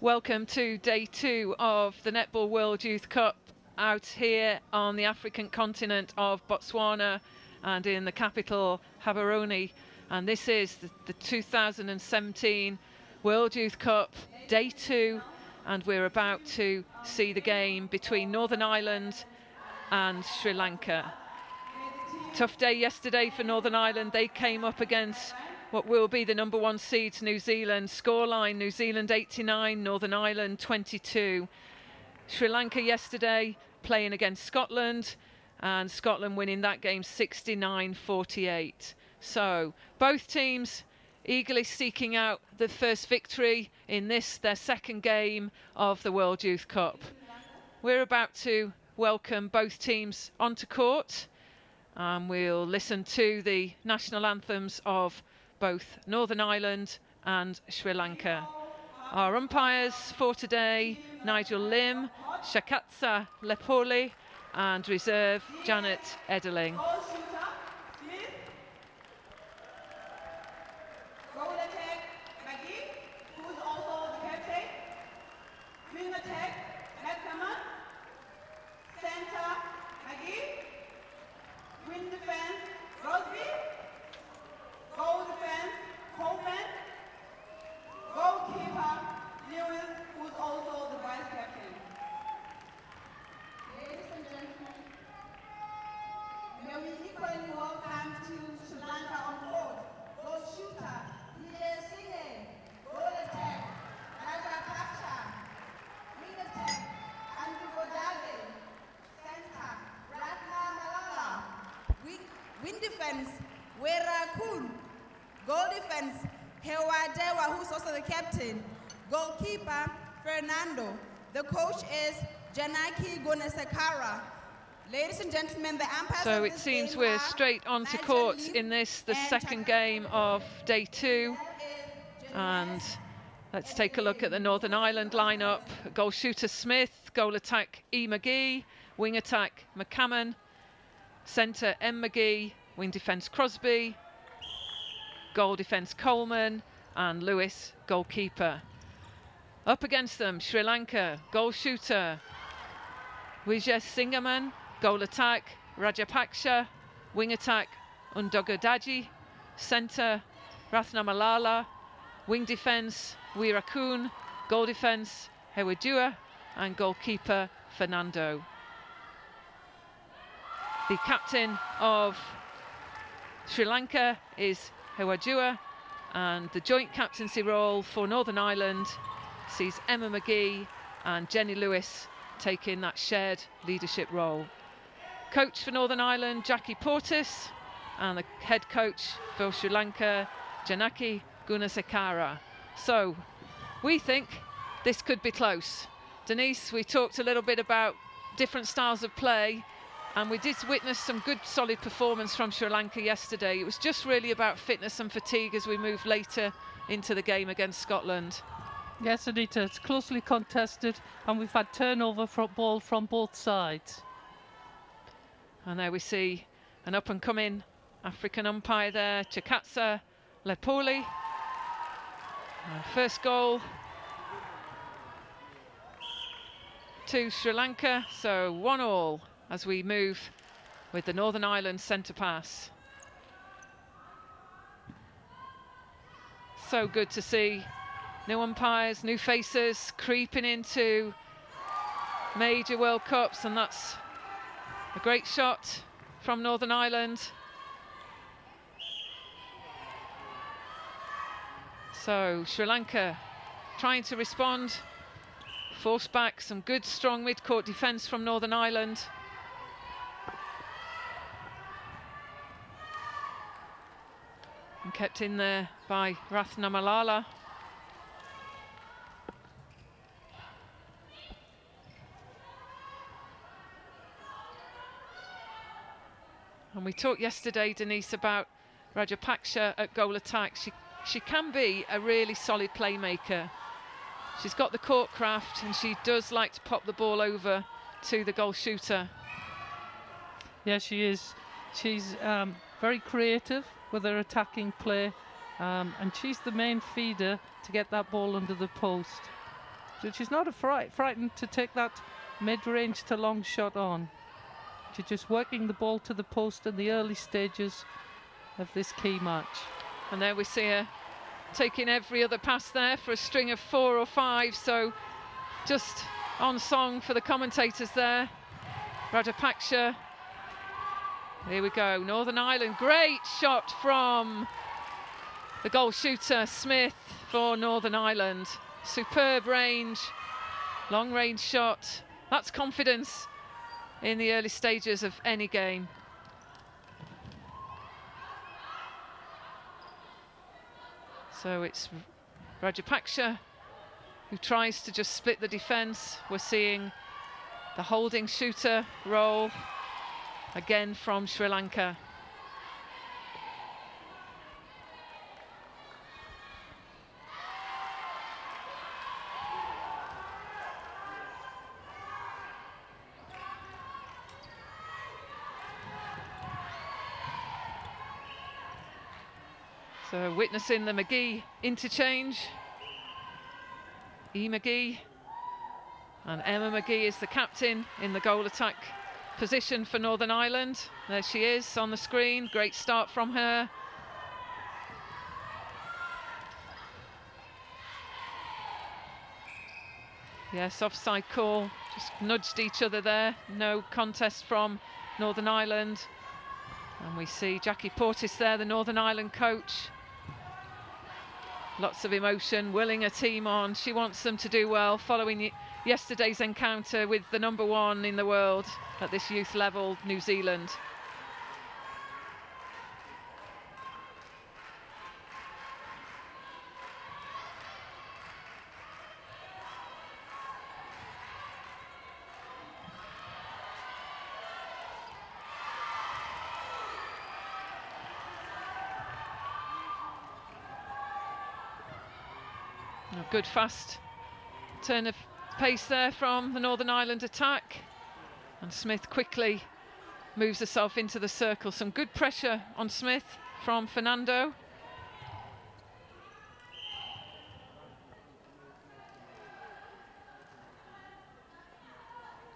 Welcome to day 2 of the Netball World Youth Cup out here on the African continent of Botswana and in the capital Gaborone. And this is the 2017 World Youth Cup day 2, and we're about to see the game between Northern Ireland and Sri Lanka. Tough day yesterday for Northern Ireland. They came up against what will be the #1 seeds, New Zealand. Scoreline: New Zealand 89, Northern Ireland 22. Sri Lanka yesterday playing against Scotland, and Scotland winning that game 69-48. So both teams eagerly seeking out the first victory in this, their second game of the World Youth Cup. We're about to welcome both teams onto court, and we'll listen to the national anthems of both Northern Ireland and Sri Lanka. Our umpires for today: Nigel Lim, Shakatsa Lepoli, and reserve Janet Edeling. Wing defense, Wera Kun. Goal defense, Hewadewa, who's also the captain. Goalkeeper, Fernando. The coach is Janaki Gunasekara. Ladies and gentlemen, the umpires. So it seems we're straight onto court in this, the second game of day 2. And let's take a look at the Northern Ireland lineup. Goal shooter Smith, goal attack E. McGee, wing attack McCammon, centre M. McGee, wing defence Crosby, goal defence Coleman, and Lewis goalkeeper. Up against them, Sri Lanka, goal shooter Vijay Singaman, goal attack Rajapaksha, wing attack Undogadaji, centre Ratnamalala, wing defence Wirakun, goal defence Hewadua, and goalkeeper Fernando. The captain of Sri Lanka is Hewadua, and the joint captaincy role for Northern Ireland sees Emma McGee and Jenny Lewis taking that shared leadership role. Coach for Northern Ireland, Jackie Portis, and the head coach for Sri Lanka, Janaki Gunasekara. So we think this could be close. Denise, we talked a little bit about different styles of play, and we did witness some good solid performance from Sri Lanka yesterday. It was just really about fitness and fatigue as we moved later into the game against Scotland. Yes, Anita, it's closely contested, and we've had turnover from ball from both sides. And there we see an up-and-coming African umpire there, Chakatsa Lepoli. First goal to Sri Lanka, so 1-1 as we move with the Northern Ireland centre pass. So good to see new umpires, new faces creeping into major World Cups, and that's a great shot from Northern Ireland. So Sri Lanka trying to respond, force back some good strong mid-court defence from Northern Ireland. And kept in there by Ratnamalala. And we talked yesterday, Denise, about Rajapaksha at goal attack. She can be a really solid playmaker. She's got the court craft, and she does like to pop the ball over to the goal shooter. Yeah, she is. She's very creative with her attacking play, and she's the main feeder to get that ball under the post. She's not frightened to take that mid-range to long shot on. She's just working the ball to the post in the early stages of this key match. And there we see her taking every other pass there for a string of 4 or 5, so just on song for the commentators there. Rajapaksa. Here we go, Northern Ireland, great shot from the goal shooter Smith for Northern Ireland. Superb range, long range shot. That's confidence in the early stages of any game. So it's Rajapaksa who tries to just split the defence. We're seeing the holding shooter role again from Sri Lanka. So witnessing the McGee interchange. McGee and Emma McGee is the captain in the goal attack position for Northern Ireland. There she is on the screen, great start from her. Yes, offside call, just nudged each other there. No contest from Northern Ireland. And we see Jackie Portis there, the Northern Ireland coach. Lots of emotion, willing her team on. She wants them to do well following yesterday's encounter with the #1 in the world at this youth level, New Zealand. A good fast turn of pace there from the Northern Ireland attack, and Smith quickly moves herself into the circle. Some good pressure on Smith from Fernando.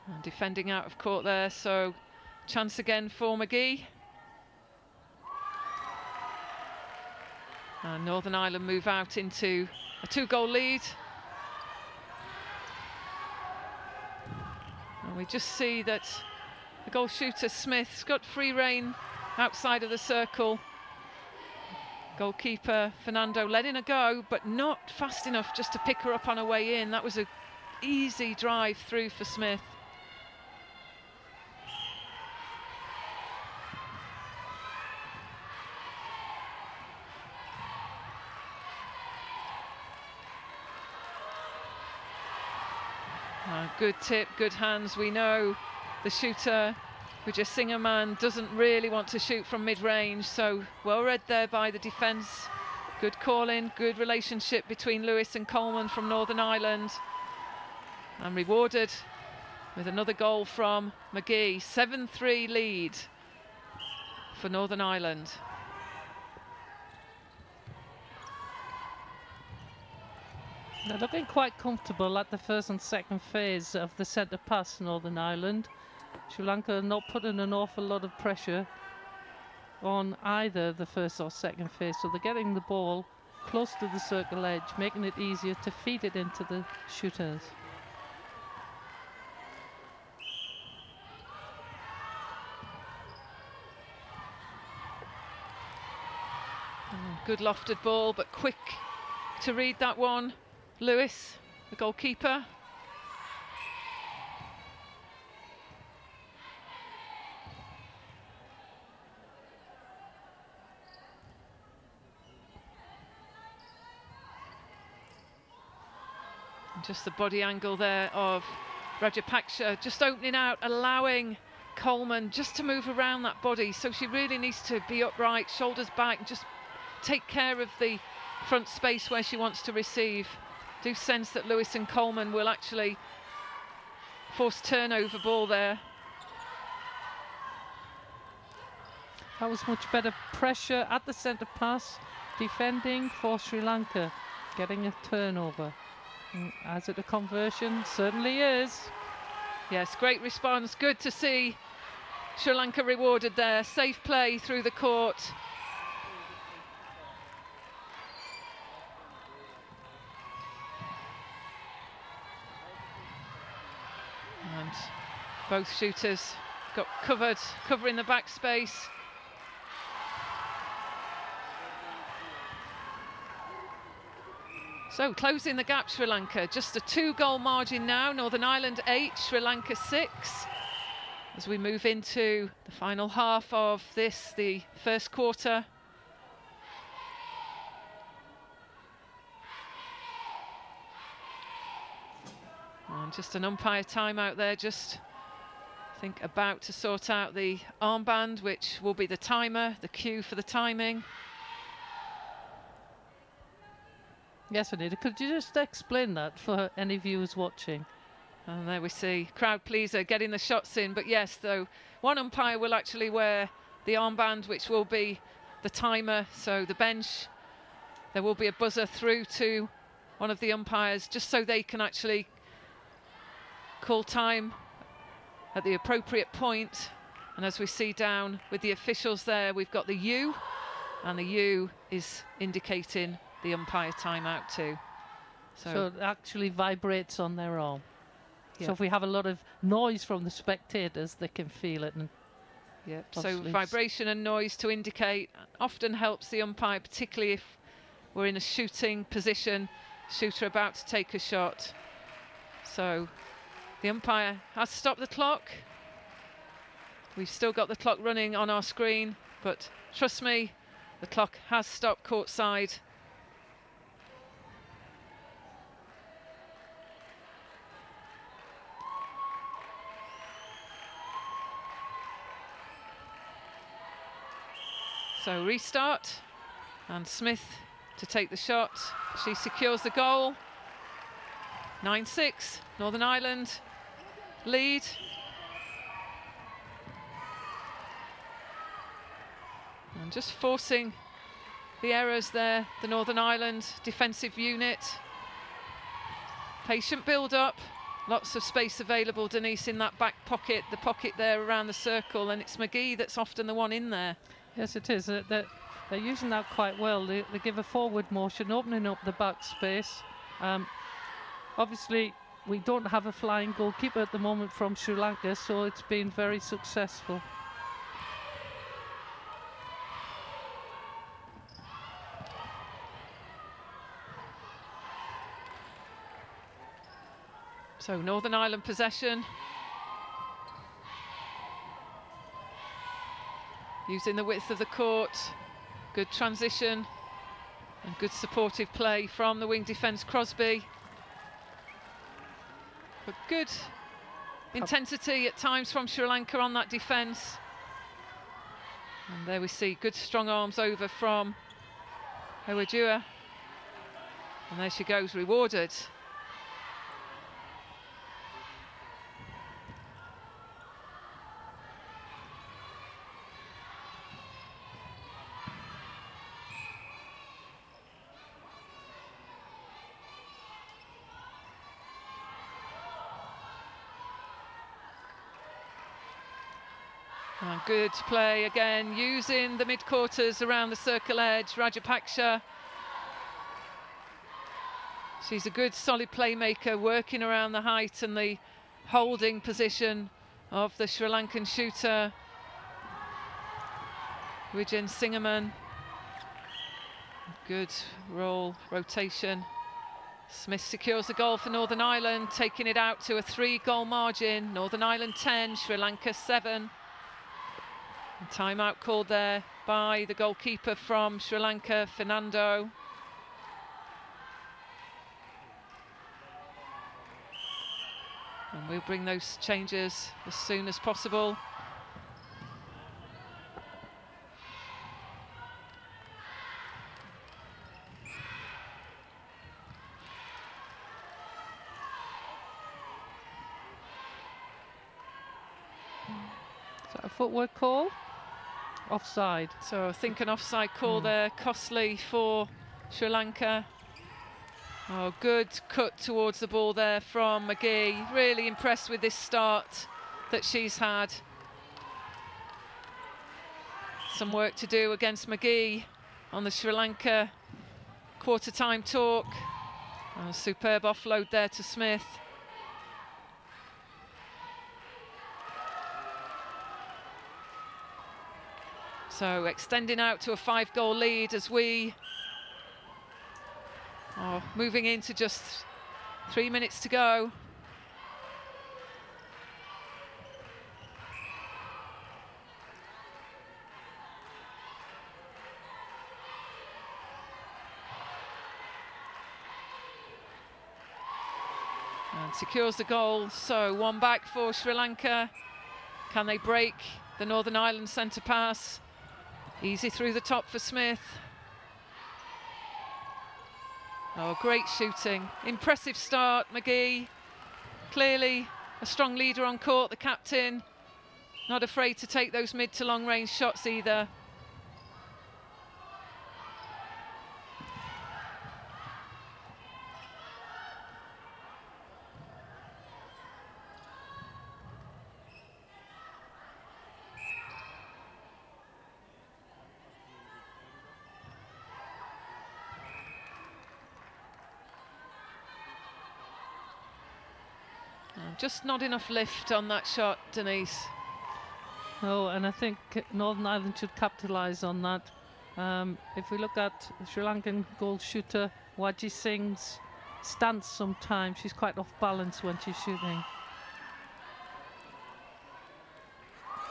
And defending out of court there, so chance again for McGee. And Northern Ireland move out into a 2-goal lead. And we just see that the goal shooter Smith's got free rein outside of the circle. Goalkeeper Fernando letting her go, but not fast enough just to pick her up on her way in. That was an easy drive through for Smith. Good tip, good hands. We know the shooter, Vijaysingaman, doesn't really want to shoot from mid-range, so well read there by the defence. Good calling, good relationship between Lewis and Coleman from Northern Ireland. And rewarded with another goal from McGee. 7-3 lead for Northern Ireland. They're looking quite comfortable at the first and second phase of the centre pass, Northern Ireland. Sri Lanka not putting an awful lot of pressure on either the first or second phase, so they're getting the ball close to the circle edge, making it easier to feed it into the shooters. Good lofted ball, but quick to read that one. Lewis, the goalkeeper. And just the body angle there of Rajapaksa, just opening out, allowing Coleman just to move around that body. So she really needs to be upright, shoulders back, and just take care of the front space where she wants to receive. Do sense that Lewis and Coleman will actually force turnover ball there. That was much better pressure at the centre pass, defending for Sri Lanka, getting a turnover. Is it a conversion? Certainly is. Yes, great response. Good to see Sri Lanka rewarded there. Safe play through the court. And both shooters got covering the back space. So closing the gap, Sri Lanka. Just a 2-goal margin now. Northern Ireland 8, Sri Lanka 6. As we move into the final half of this, the first quarter. And just an umpire timeout there, just I think about to sort out the armband, which will be the timer, the cue for the timing. Yes, Anita, could you just explain that for any viewers watching? And there we see crowd pleaser getting the shots in. But yes, though, one umpire will actually wear the armband, which will be the timer. So the bench, there will be a buzzer through to one of the umpires, just so they can actually call time at the appropriate point. And as we see down with the officials there, we've got the U, and the U is indicating the umpire timeout too. So it actually vibrates on their arm. Yep. So if we have a lot of noise from the spectators, they can feel it. And yep. So vibration and noise to indicate often helps the umpire, particularly if we're in a shooting position, shooter about to take a shot. So the umpire has stopped the clock. We've still got the clock running on our screen, but trust me, the clock has stopped courtside. So restart, and Smith to take the shot. She secures the goal. 9-6, Northern Ireland lead. And just forcing the errors there, the Northern Ireland defensive unit. Patient build-up, lots of space available, Denise, in that back pocket, the pocket there around the circle, and it's McGee that's often the one in there. Yes, it is. They're using that quite well. They give a forward motion, opening up the back space. Obviously, we don't have a flying goalkeeper at the moment from Sri Lanka, so it's been very successful. So Northern Ireland possession. Using the width of the court, good transition and good supportive play from the wing defence Crosby. But good intensity at times from Sri Lanka on that defence. And there we see good strong arms over from Howajua. And there she goes, rewarded. And good play again, using the mid-quarters around the circle edge. Rajapaksha. She's a good solid playmaker, working around the height and the holding position of the Sri Lankan shooter. Wijen Singerman. Good roll, rotation. Smith secures the goal for Northern Ireland, taking it out to a 3-goal margin. Northern Ireland 10, Sri Lanka 7. And timeout called there by the goalkeeper from Sri Lanka, Fernando. And we'll bring those changes as soon as possible. Is that a footwork call? Offside. So I think an offside call there, costly for Sri Lanka. Oh, good cut towards the ball there from McGee. Really impressed with this start that she's had. Some work to do against McGee on the Sri Lanka quarter-time talk. Oh, superb offload there to Smith. So extending out to a 5-goal lead as we are moving into just 3 minutes to go. And secures the goal, so one back for Sri Lanka. Can they break the Northern Ireland centre pass? Easy through the top for Smith. Oh, great shooting. Impressive start, McGee. Clearly a strong leader on court, the captain. Not afraid to take those mid to long range shots either. Just not enough lift on that shot, Denise. Oh, and I think Northern Ireland should capitalise on that. If we look at the Sri Lankan goal shooter, Waji Singh's stance sometimes, she's quite off balance when she's shooting.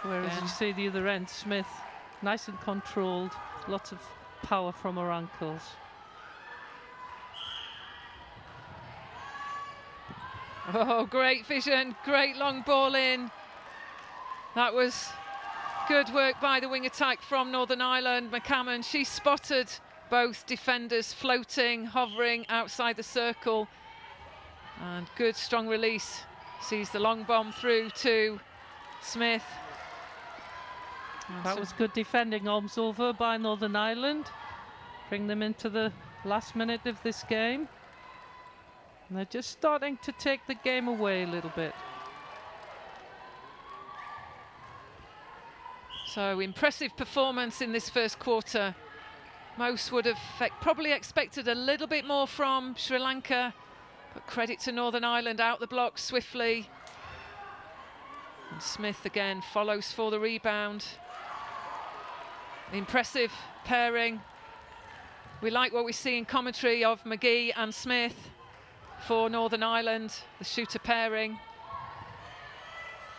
Whereas you see the other end, Smith, nice and controlled, lots of power from her ankles. Oh, great vision, great long ball in. That was good work by the wing attack from Northern Ireland. McCammon, she spotted both defenders floating, hovering outside the circle. And good strong release. Sees the long bomb through to Smith. That was good defending, arms over by Northern Ireland. Bring them into the last minute of this game. And they're just starting to take the game away a little bit. So impressive performance in this first quarter. Most would have probably expected a little bit more from Sri Lanka, but credit to Northern Ireland, out the block swiftly. And Smith again follows for the rebound. Impressive pairing. We like what we see in commentary of McGee and Smith for Northern Ireland, the shooter pairing.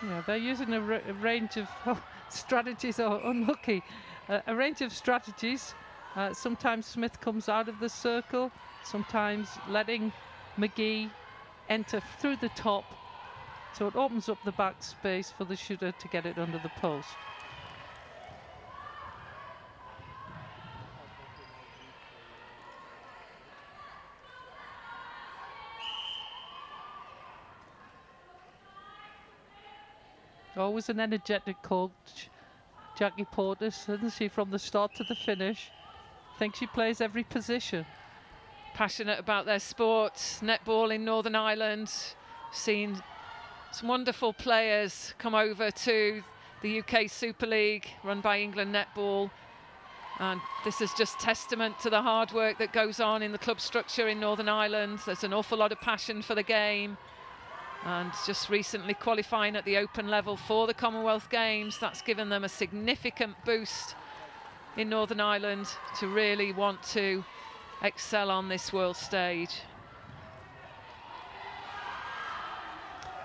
Yeah, they're using a range of strategies, or unlucky, a range of strategies. Sometimes Smith comes out of the circle, sometimes letting McGee enter through the top, so it opens up the back space for the shooter to get it under the post. Always an energetic coach, Jackie Porter, isn't she, from the start to the finish? I think she plays every position. Passionate about their sport, netball in Northern Ireland. Seen some wonderful players come over to the UK Super League, run by England Netball. And this is just testament to the hard work that goes on in the club structure in Northern Ireland. There's an awful lot of passion for the game. And just recently qualifying at the open level for the Commonwealth Games, that's given them a significant boost in Northern Ireland to really want to excel on this world stage.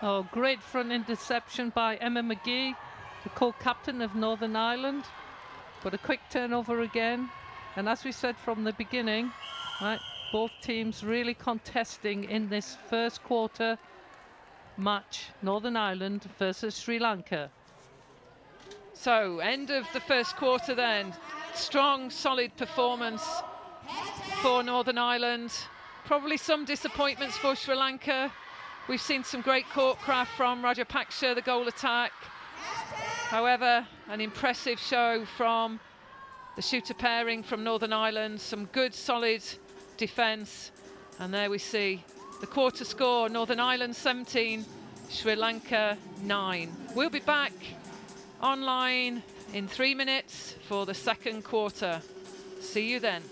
Oh, great front interception by Emma McGee, the co-captain of Northern Ireland. But a quick turnover again. And as we said from the beginning, right, both teams really contesting in this first quarter match, Northern Ireland versus Sri Lanka. So, end of the first quarter then. Strong, solid performance for Northern Ireland. Probably some disappointments for Sri Lanka. We've seen some great court craft from Rajapaksha, the goal attack. However, an impressive show from the shooter pairing from Northern Ireland. Some good, solid defence. And there we see the quarter score, Northern Ireland 17, Sri Lanka 9. We'll be back online in 3 minutes for the second quarter. See you then.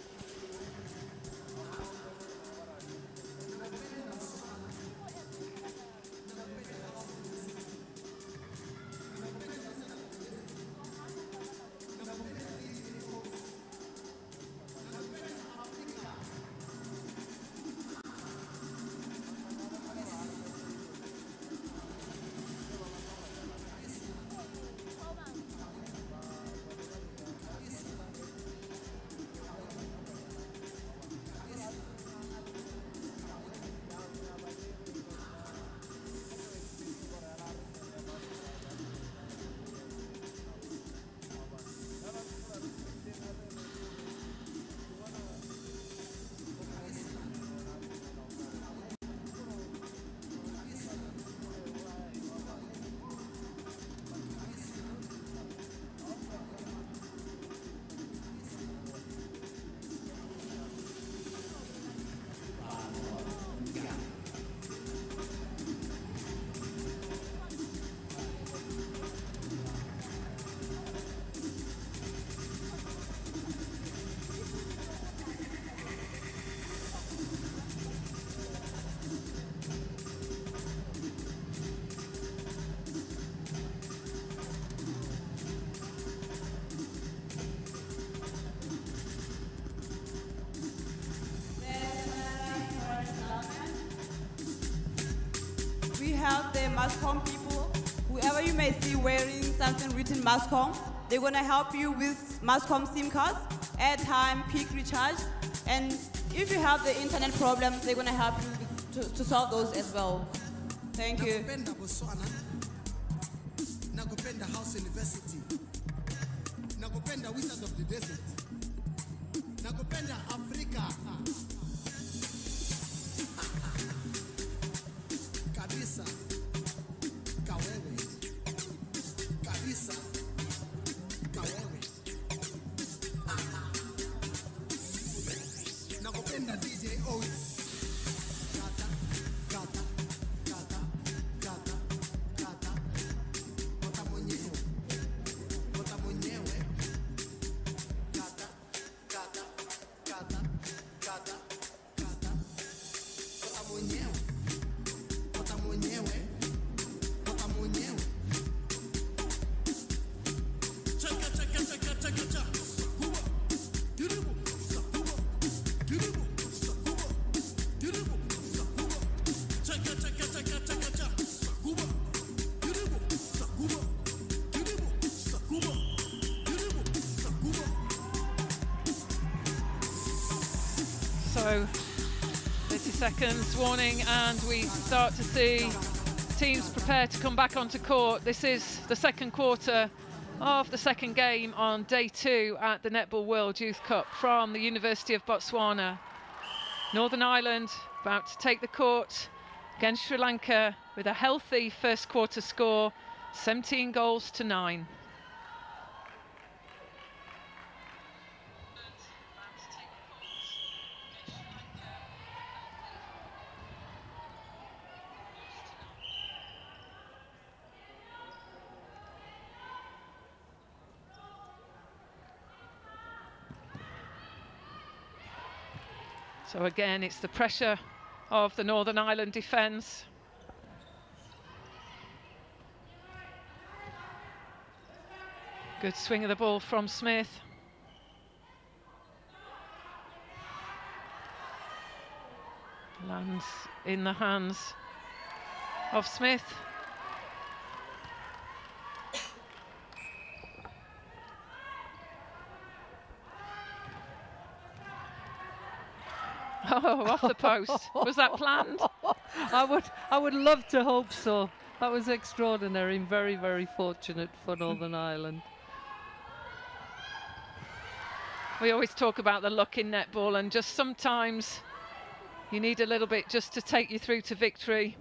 We have the MASCOM people. Whoever you may see wearing something written MASCOM, they're going to help you with MASCOM SIM cards, airtime, peak recharge, and if you have the internet problems, they're going to help you to solve those as well. Thank you. Nakupenda Botswana, nakupenda House University, nakupenda Wizard of the Desert, nakupenda Africa. Kabisa, kawewe, kabisa, kawewe. Nakupenda DJ Oates. Kata, kata, kata, kata, kata. Kota mwenyewe, kota mwenyewe. Kata, kata, kata, kata, kata. Kota mwenyewe, kota mwenyewe, kota mwenyewe. Chaka, chaka, chaka, chaka, chaka. Kuba, diribu, sakuba, diribu, sakuba, diribu, sakuba. Chaka, chaka, chaka, chaka, chaka. Sakuba, diribu, sakuba, diribu, sakuba, diribu, sakuba. So 30 seconds warning, and we start to see teams prepare to come back onto court. This is the second quarter of the second game on day 2 at the Netball World Youth Cup from the University of Botswana. Northern Ireland about to take the court against Sri Lanka with a healthy first quarter score, 17 goals to 9. So again, it's the pressure of the Northern Ireland defence. Good swing of the ball from Smith. Lands in the hands of Smith. Oh, off the post. Was that planned? I would love to hope so. That was extraordinary and very, very fortunate for Northern Ireland. We always talk about the luck in netball, and just sometimes you need a little bit just to take you through to victory.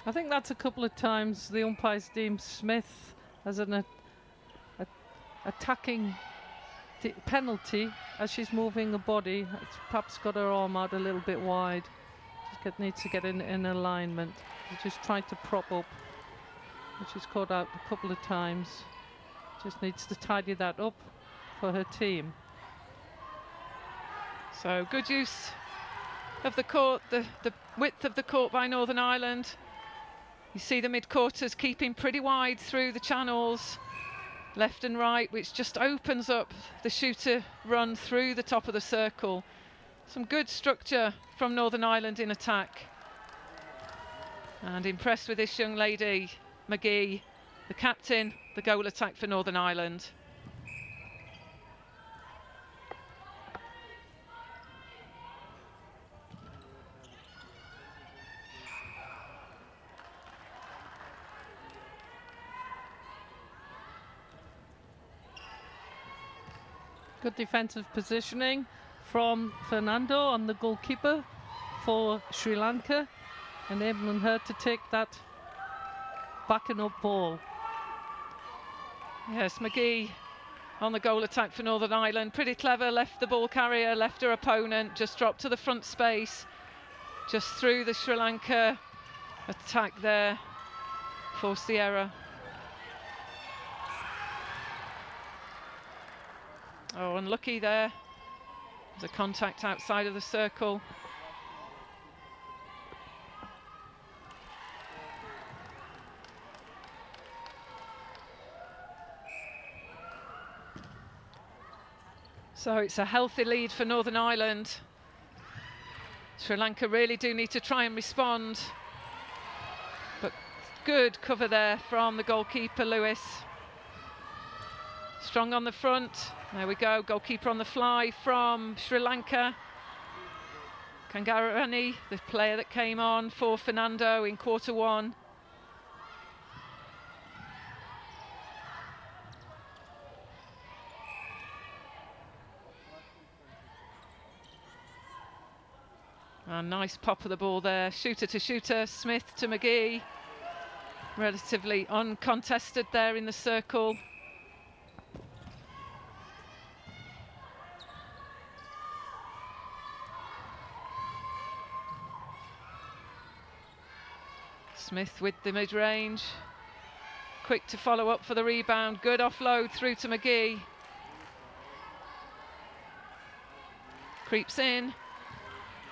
I think that's a couple of times the umpires deemed Smith as an attacking penalty as she's moving her body. It's perhaps got her arm out a little bit wide. Just needs to get in alignment. She's just trying to prop up, which she's caught out a couple of times. Just needs to tidy that up for her team. So good use of the court, the width of the court by Northern Ireland. You see the mid-quarters keeping pretty wide through the channels, left and right, which just opens up the shooter run through the top of the circle. Some good structure from Northern Ireland in attack. And impressed with this young lady, McGee, the captain, the goal attack for Northern Ireland. Good defensive positioning from Fernando on the goalkeeper for Sri Lanka, enabling her to take that backing up ball. Yes, McGee on the goal attack for Northern Ireland. Pretty clever, left the ball carrier, left her opponent, just dropped to the front space, just through the Sri Lanka attack there, forced the error. Oh, unlucky there. There's a contact outside of the circle. So it's a healthy lead for Northern Ireland. Sri Lanka really do need to try and respond. But good cover there from the goalkeeper, Lewis. Strong on the front. There we go, goalkeeper on the fly from Sri Lanka. Kangarani, the player that came on for Fernando in quarter one. A nice pop of the ball there, shooter to shooter, Smith to McGee. Relatively uncontested there in the circle. Smith with the mid-range, quick to follow up for the rebound, good offload through to McGee. Creeps in,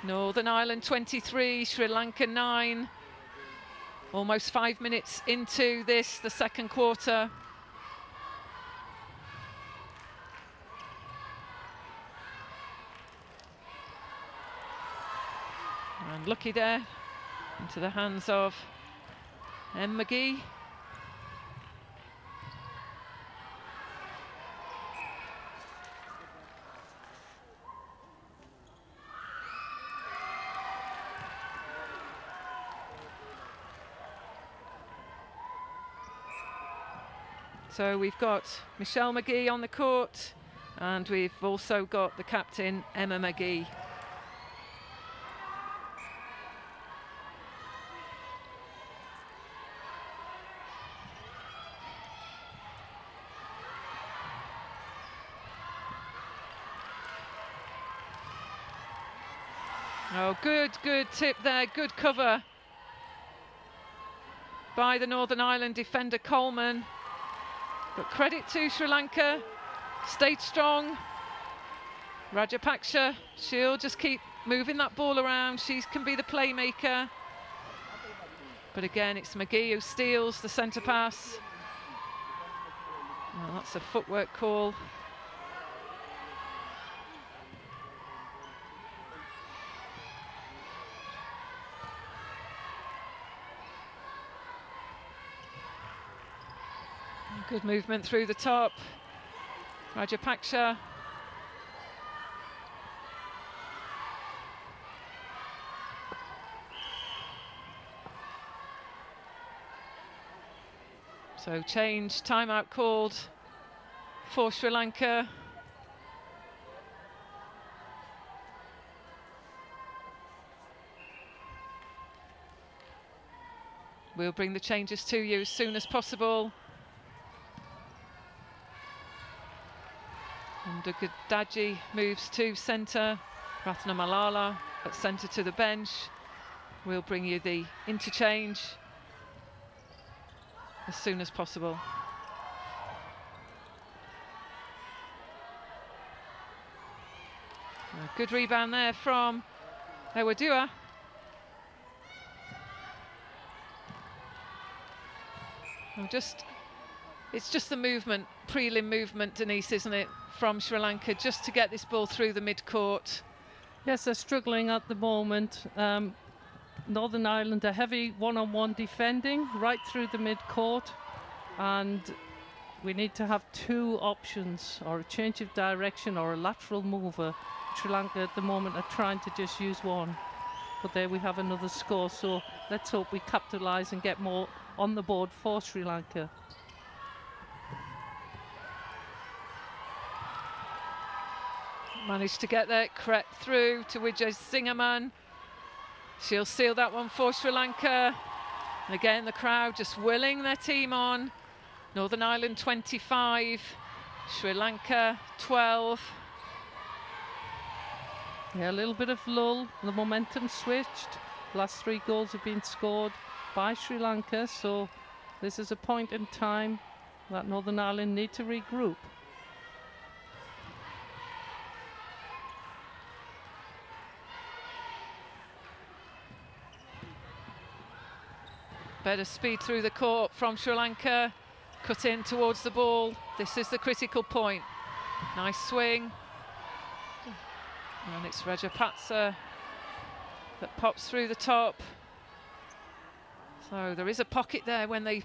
Northern Ireland 23, Sri Lanka 9. Almost 5 minutes into this, the second quarter. And lucky there, into the hands of McGee. So we've got Michelle McGee on the court, and we've also got the captain, Emma McGee. Oh, good tip there, good cover by the Northern Ireland defender Coleman. But credit to Sri Lanka, stayed strong. Rajapaksha, she'll just keep moving that ball around. She can be the playmaker. But again, it's McGee who steals the centre pass. Well, that's a footwork call. Good movement through the top. Rajapaksha. So change, timeout called for Sri Lanka. We'll bring the changes to you as soon as possible. And Gadaji moves to centre. Ratna Malala at centre to the bench. We'll bring you the interchange as soon as possible. A good rebound there from Ewadua. It's just the movement, prelim movement, Denise, isn't it, from Sri Lanka, just to get this ball through the mid-court. Yes, they're struggling at the moment. Northern Ireland are heavy one-on-one defending right through the mid-court, and we need to have two options, or a change of direction or a lateral mover. Sri Lanka at the moment are trying to just use one, but there we have another score, so let's hope we capitalise and get more on the board for Sri Lanka. Managed to get there, crept through to Vijay Singaman. She'll seal that one for Sri Lanka. And again, the crowd just willing their team on. Northern Ireland 25, Sri Lanka 12. Yeah, a little bit of lull. The momentum switched. Last 3 goals have been scored by Sri Lanka, so this is a point in time that Northern Ireland need to regroup. Better speed through the court from Sri Lanka. Cut in towards the ball. This is the critical point. Nice swing. And it's Rajapaksa that pops through the top. So there is a pocket there when they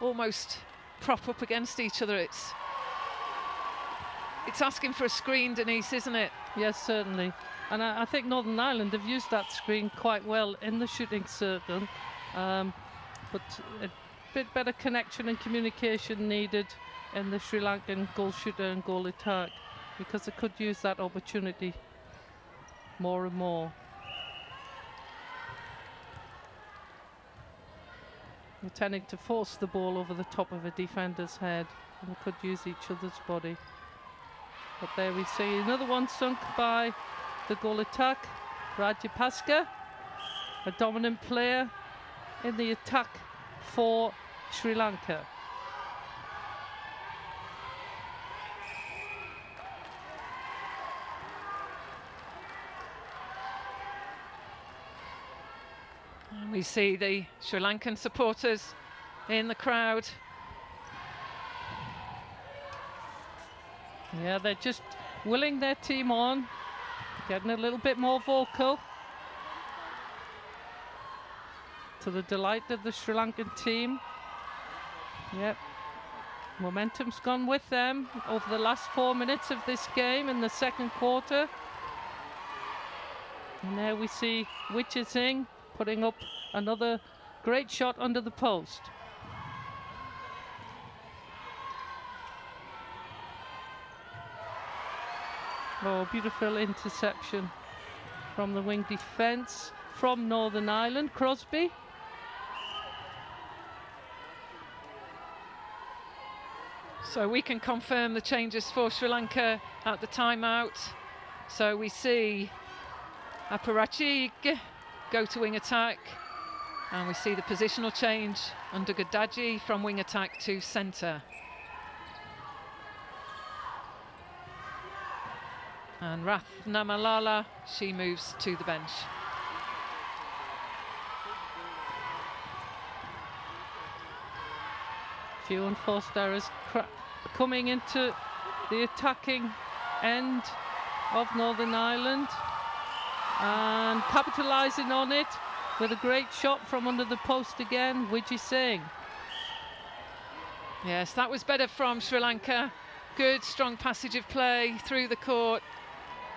almost prop up against each other. It's asking for a screen, Denise, isn't it? Yes, certainly. And I think Northern Ireland have used that screen quite well in the shooting circle. But a bit better connection and communication needed in the Sri Lankan goal shooter and goal attack, because they could use that opportunity more and more. They're tending to force the ball over the top of a defender's head, and they could use each other's body. But there we see another one sunk by the goal attack. Rajapaksa, a dominant player in the attack for Sri Lanka. And we see the Sri Lankan supporters in the crowd. Yeah, they're just willing their team on, getting a little bit more vocal, to the delight of the Sri Lankan team. Yep, momentum's gone with them over the last 4 minutes of this game in the second quarter. And there we see Vijay Singh putting up another great shot under the post. Oh, beautiful interception from the wing defence from Northern Ireland. Crosby. So we can confirm the changes for Sri Lanka at the timeout. So we see Aparachig go to wing attack, and we see the positional change under Gadaji from wing attack to centre. And Ratna Malala, she moves to the bench. Few unforced errors coming into the attacking end of Northern Ireland, and capitalising on it with a great shot from under the post again, Vijay Singh. Yes, that was better from Sri Lanka. Good, strong passage of play through the court.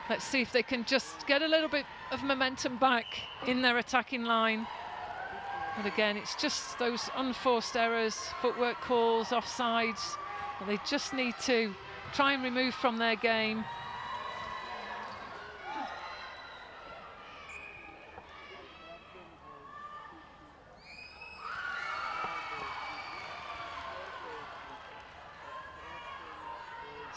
Let's see if they can just get a little bit of momentum back in their attacking line. But again, it's just those unforced errors, footwork calls, offsides, that they just need to try and remove from their game.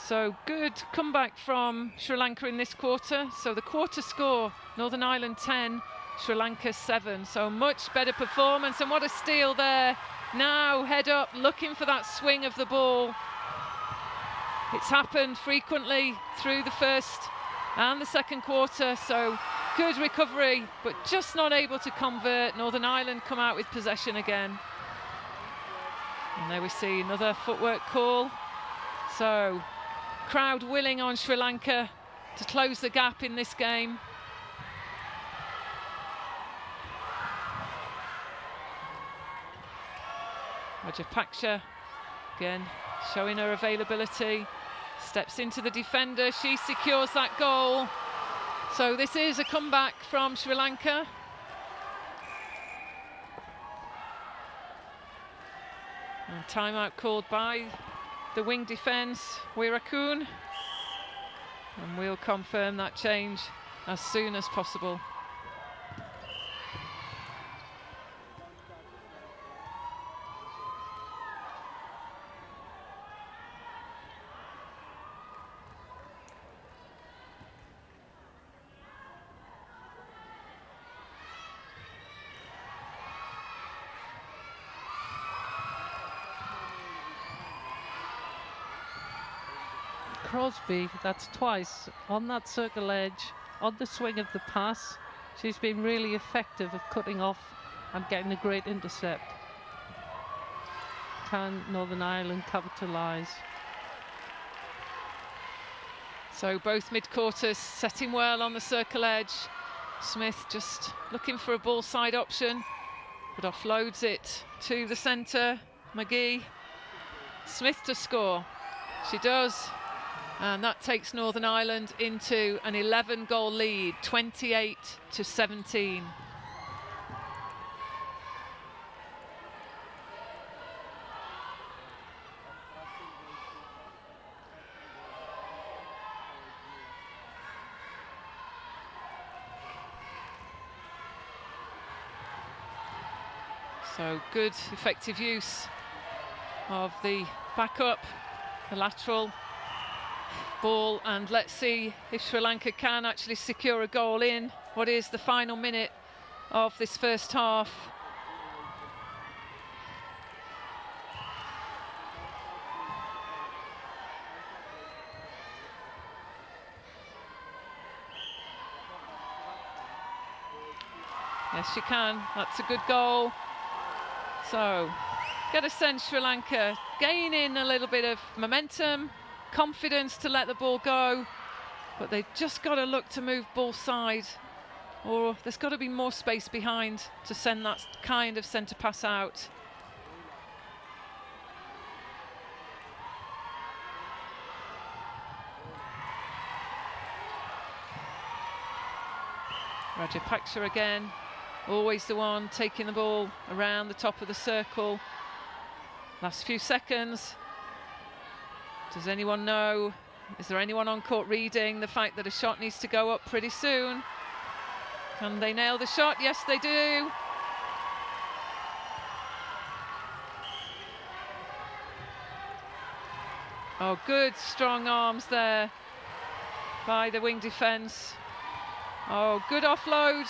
So good comeback from Sri Lanka in this quarter. So the quarter score, Northern Ireland 10, Sri Lanka 7. So much better performance, and what a steal there. Now head up, looking for that swing of the ball. It's happened frequently through the first and the second quarter, so good recovery, but just not able to convert. Northern Ireland come out with possession again. And there we see another footwork call. So crowd willing on Sri Lanka to close the gap in this game. Rajapaksha again showing her availability, steps into the defender, she secures that goal. So this is a comeback from Sri Lanka. And timeout called by the wing defence, Wirakun. And we'll confirm that change as soon as possible. Crosby, that's twice on that circle edge, on the swing of the pass. She's been really effective of cutting off and getting a great intercept. Can Northern Ireland capitalise? So both mid-quarters setting well on the circle edge. Smith just looking for a ball side option, but offloads it to the centre. McGee. Smith to score. She does. And that takes Northern Ireland into an 11-goal lead, 28-17. So good, effective use of the backup, the lateral ball, and let's see if Sri Lanka can actually secure a goal in what is the final minute of this first half. Yes, she can. That's a good goal. So, get a sense Sri Lanka gaining a little bit of momentum, confidence to let the ball go, but they've just got to look to move ball side, or there's got to be more space behind to send that kind of centre pass out. Rajapaksha again, always the one taking the ball around the top of the circle. Last few seconds. Does anyone know? Is there anyone on court reading the fact that a shot needs to go up pretty soon? Can they nail the shot? Yes, they do. Oh, good strong arms there by the wing defence. Oh, good offload.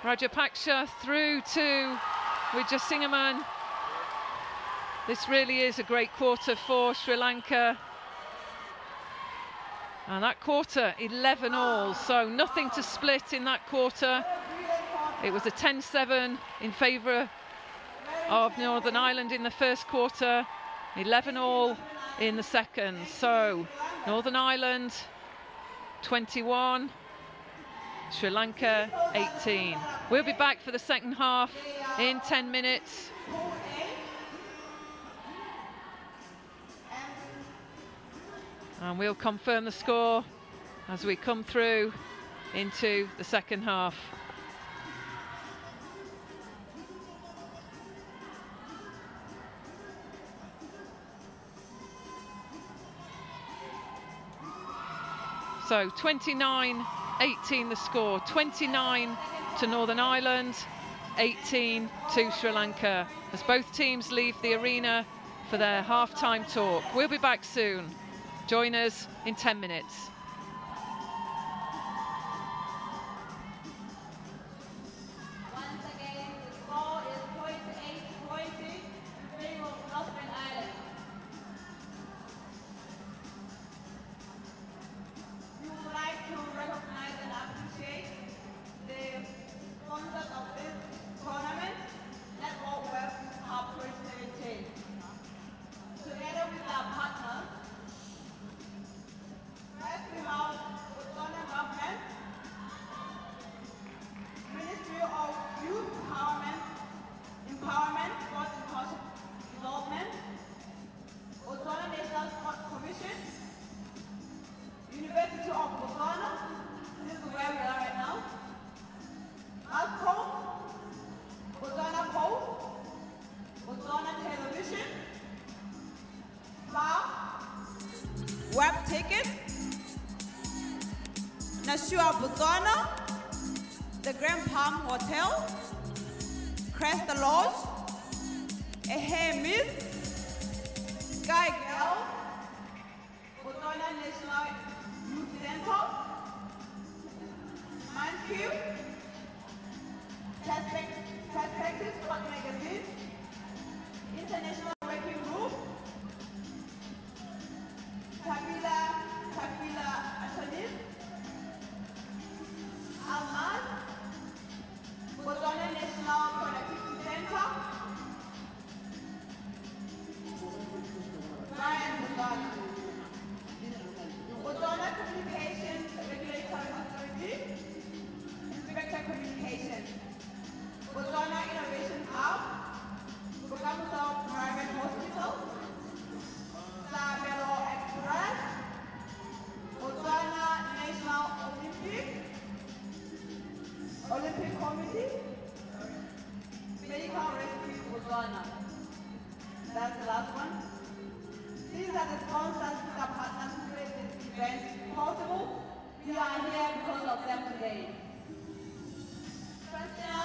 Rajapaksha through to Wijasingaman. This really is a great quarter for Sri Lanka. And that quarter, 11 all, so nothing to split in that quarter. It was a 10-7 in favour of Northern Ireland in the first quarter, 11 all in the second. So Northern Ireland 21, Sri Lanka 18. We'll be back for the second half in 10 minutes. And we'll confirm the score as we come through into the second half. So 29-18 the score, 29 to Northern Ireland, 18 to Sri Lanka, as both teams leave the arena for their half-time talk. We'll be back soon. Join us in 10 minutes. Once again, the score is 28-20 in favor of Northern Ireland. We would like to recognize and appreciate the sponsors of this tournament, Netball World Cup 2017. Together with our partners, first we have the Ghana government, Ministry of Youth Empowerment, Sports and Cultural Development, Botswana National Sports Commission, University of Botswana, this is where we are right now, ASCO, Botswana Post, Botswana Television, Bar, Web Ticket, Nashua Botswana, the Grand Palm Hotel, Crest Lodge, Ehe Miss, Sky Girl, Botswana National Youth Center, Mankiw, Perspective Sport Magazine, International Working Group, Takila Attorneys, Almas, Botswana National Connectivity Center, Brian Botswana, Botswana Communications Regulatory Authority, Inspector Communications, Botswana Innovation Hub, Bokamuso Private Hospital, Sabelo Express, Botswana National Olympic Committee, Medical Rescue Botswana. That's the last one. These are the sponsors who are partners who made this event possible. We are here because of them today. Christina,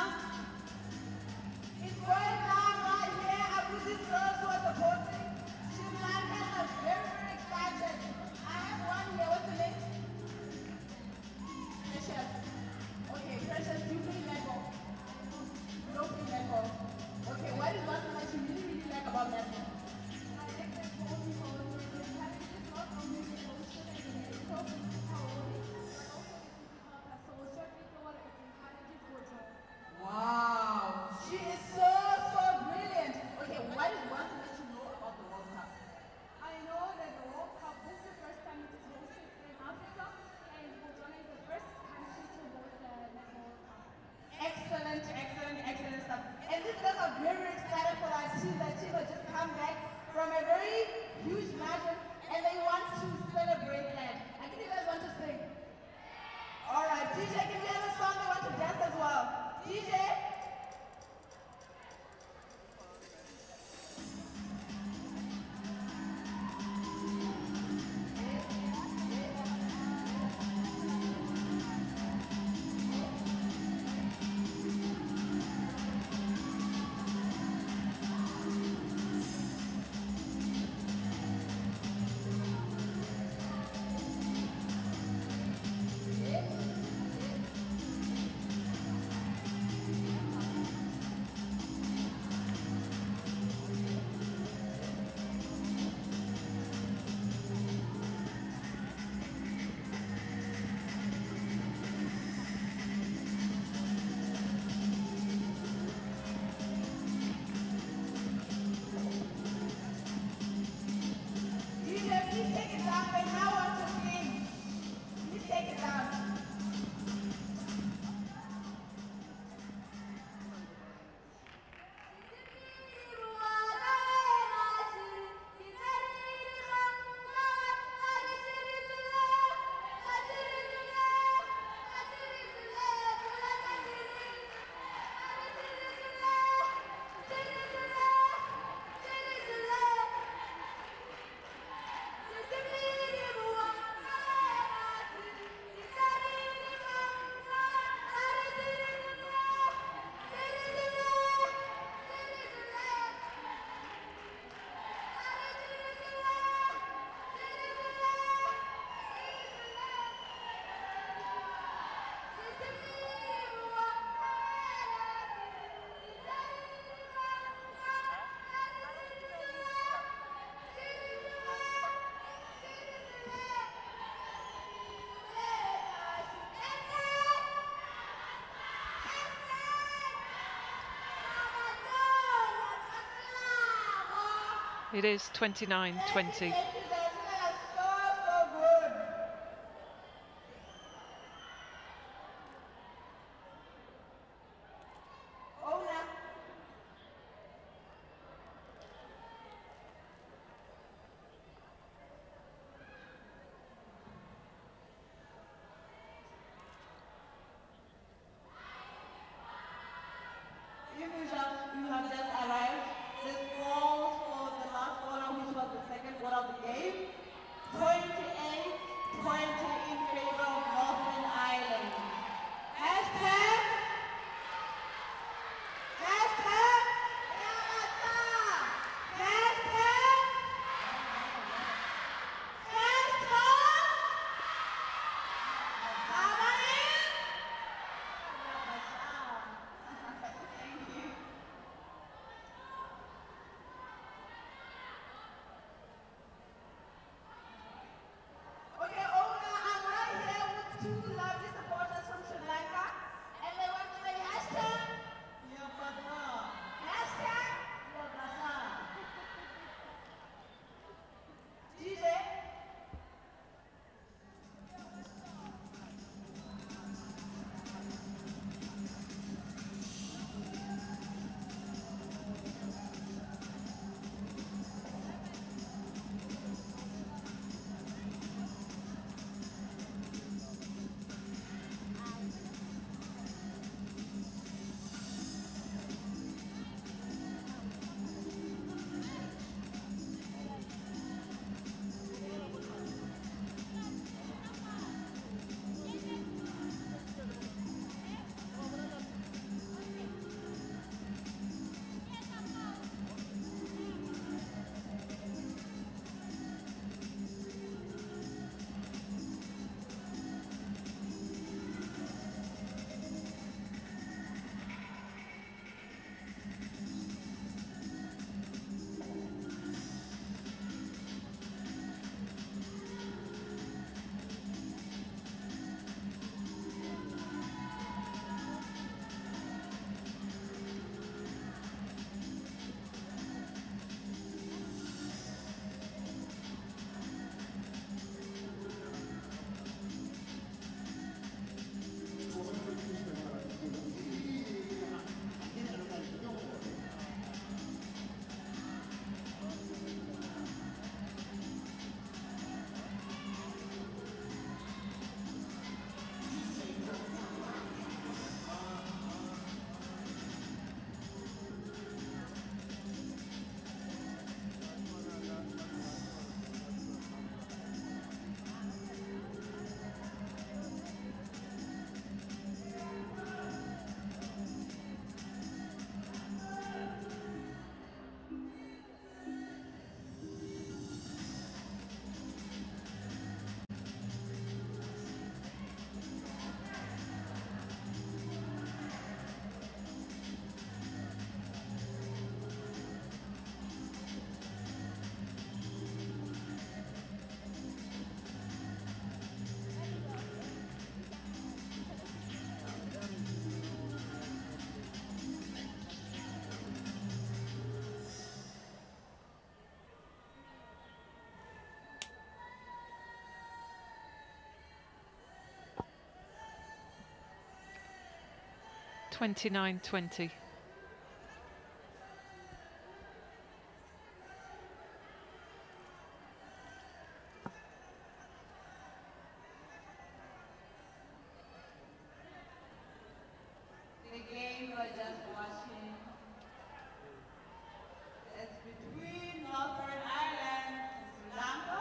it's going down right here after this girls who are supporting. Sri Lanka is very, very excited. I have one here. What's the name? Precious. Okay, Precious, you play netball. You don't play netball. Okay, what is one thing that you really, really like about netball? It is 29-20. You have just arrived. This goal for the last quarter, which was the second quarter of the game, 28-20 in favor of Northern Ireland. Hashtag Yamata! Hashtag Okay, Ola, I'm right here with two lovely supporters from Sri Lanka, and they want to say hashtag Yamata. Hashtag Yamata. DJ. 29-20. The game you are just watching is between Northern Ireland and Sri Lanka,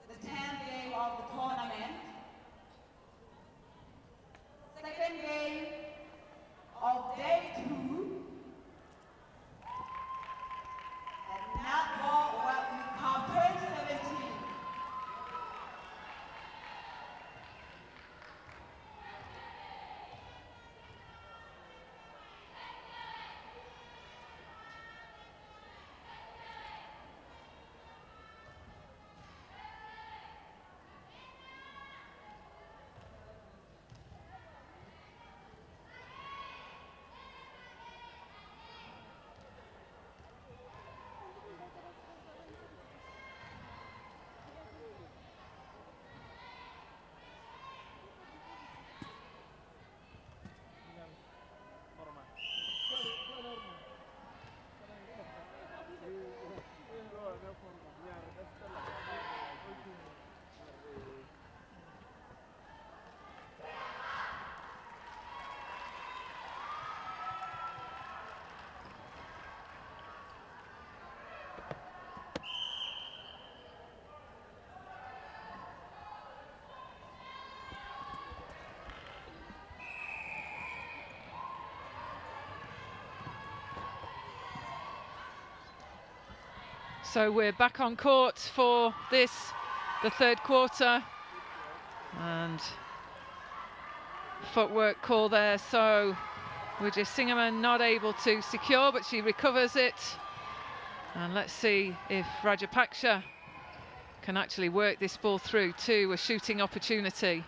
the 10th game of the tournament. Second game So we're back on court for this, the third quarter, and footwork call there. So Widja Singerman not able to secure, but she recovers it. And let's see if Rajapaksha can actually work this ball through to a shooting opportunity.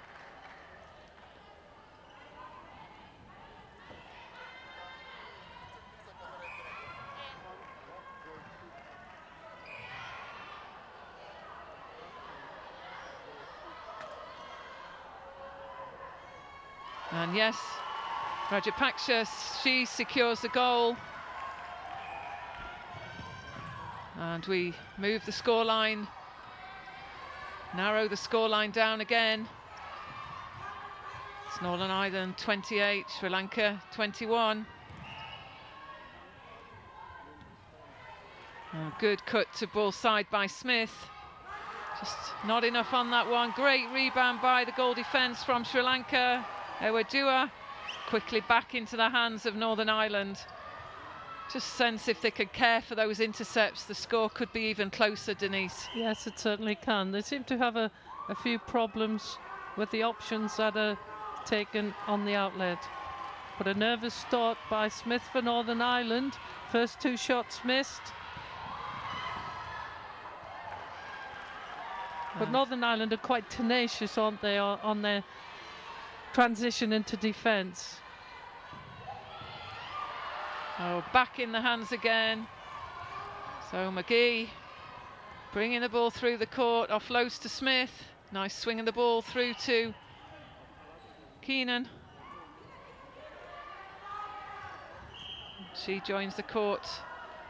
And yes, Rajapaksha, she secures the goal. And we move the scoreline, narrow the scoreline down again. It's Northern Ireland 28, Sri Lanka 21. Oh, good cut to ball side by Smith. Just not enough on that one. Great rebound by the goal defence from Sri Lanka. Ewadua quickly back into the hands of Northern Ireland. Just sense if they could care for those intercepts, the score could be even closer, Denise. Yes, it certainly can. They seem to have a few problems with the options that are taken on the outlet. But a nervous start by Smith for Northern Ireland. First two shots missed. But Northern Ireland are quite tenacious, aren't they, on their transition into defence. Oh, back in the hands again. So McGee bringing the ball through the court, offloads to Smith. Nice swing of the ball through to Keenan. She joins the court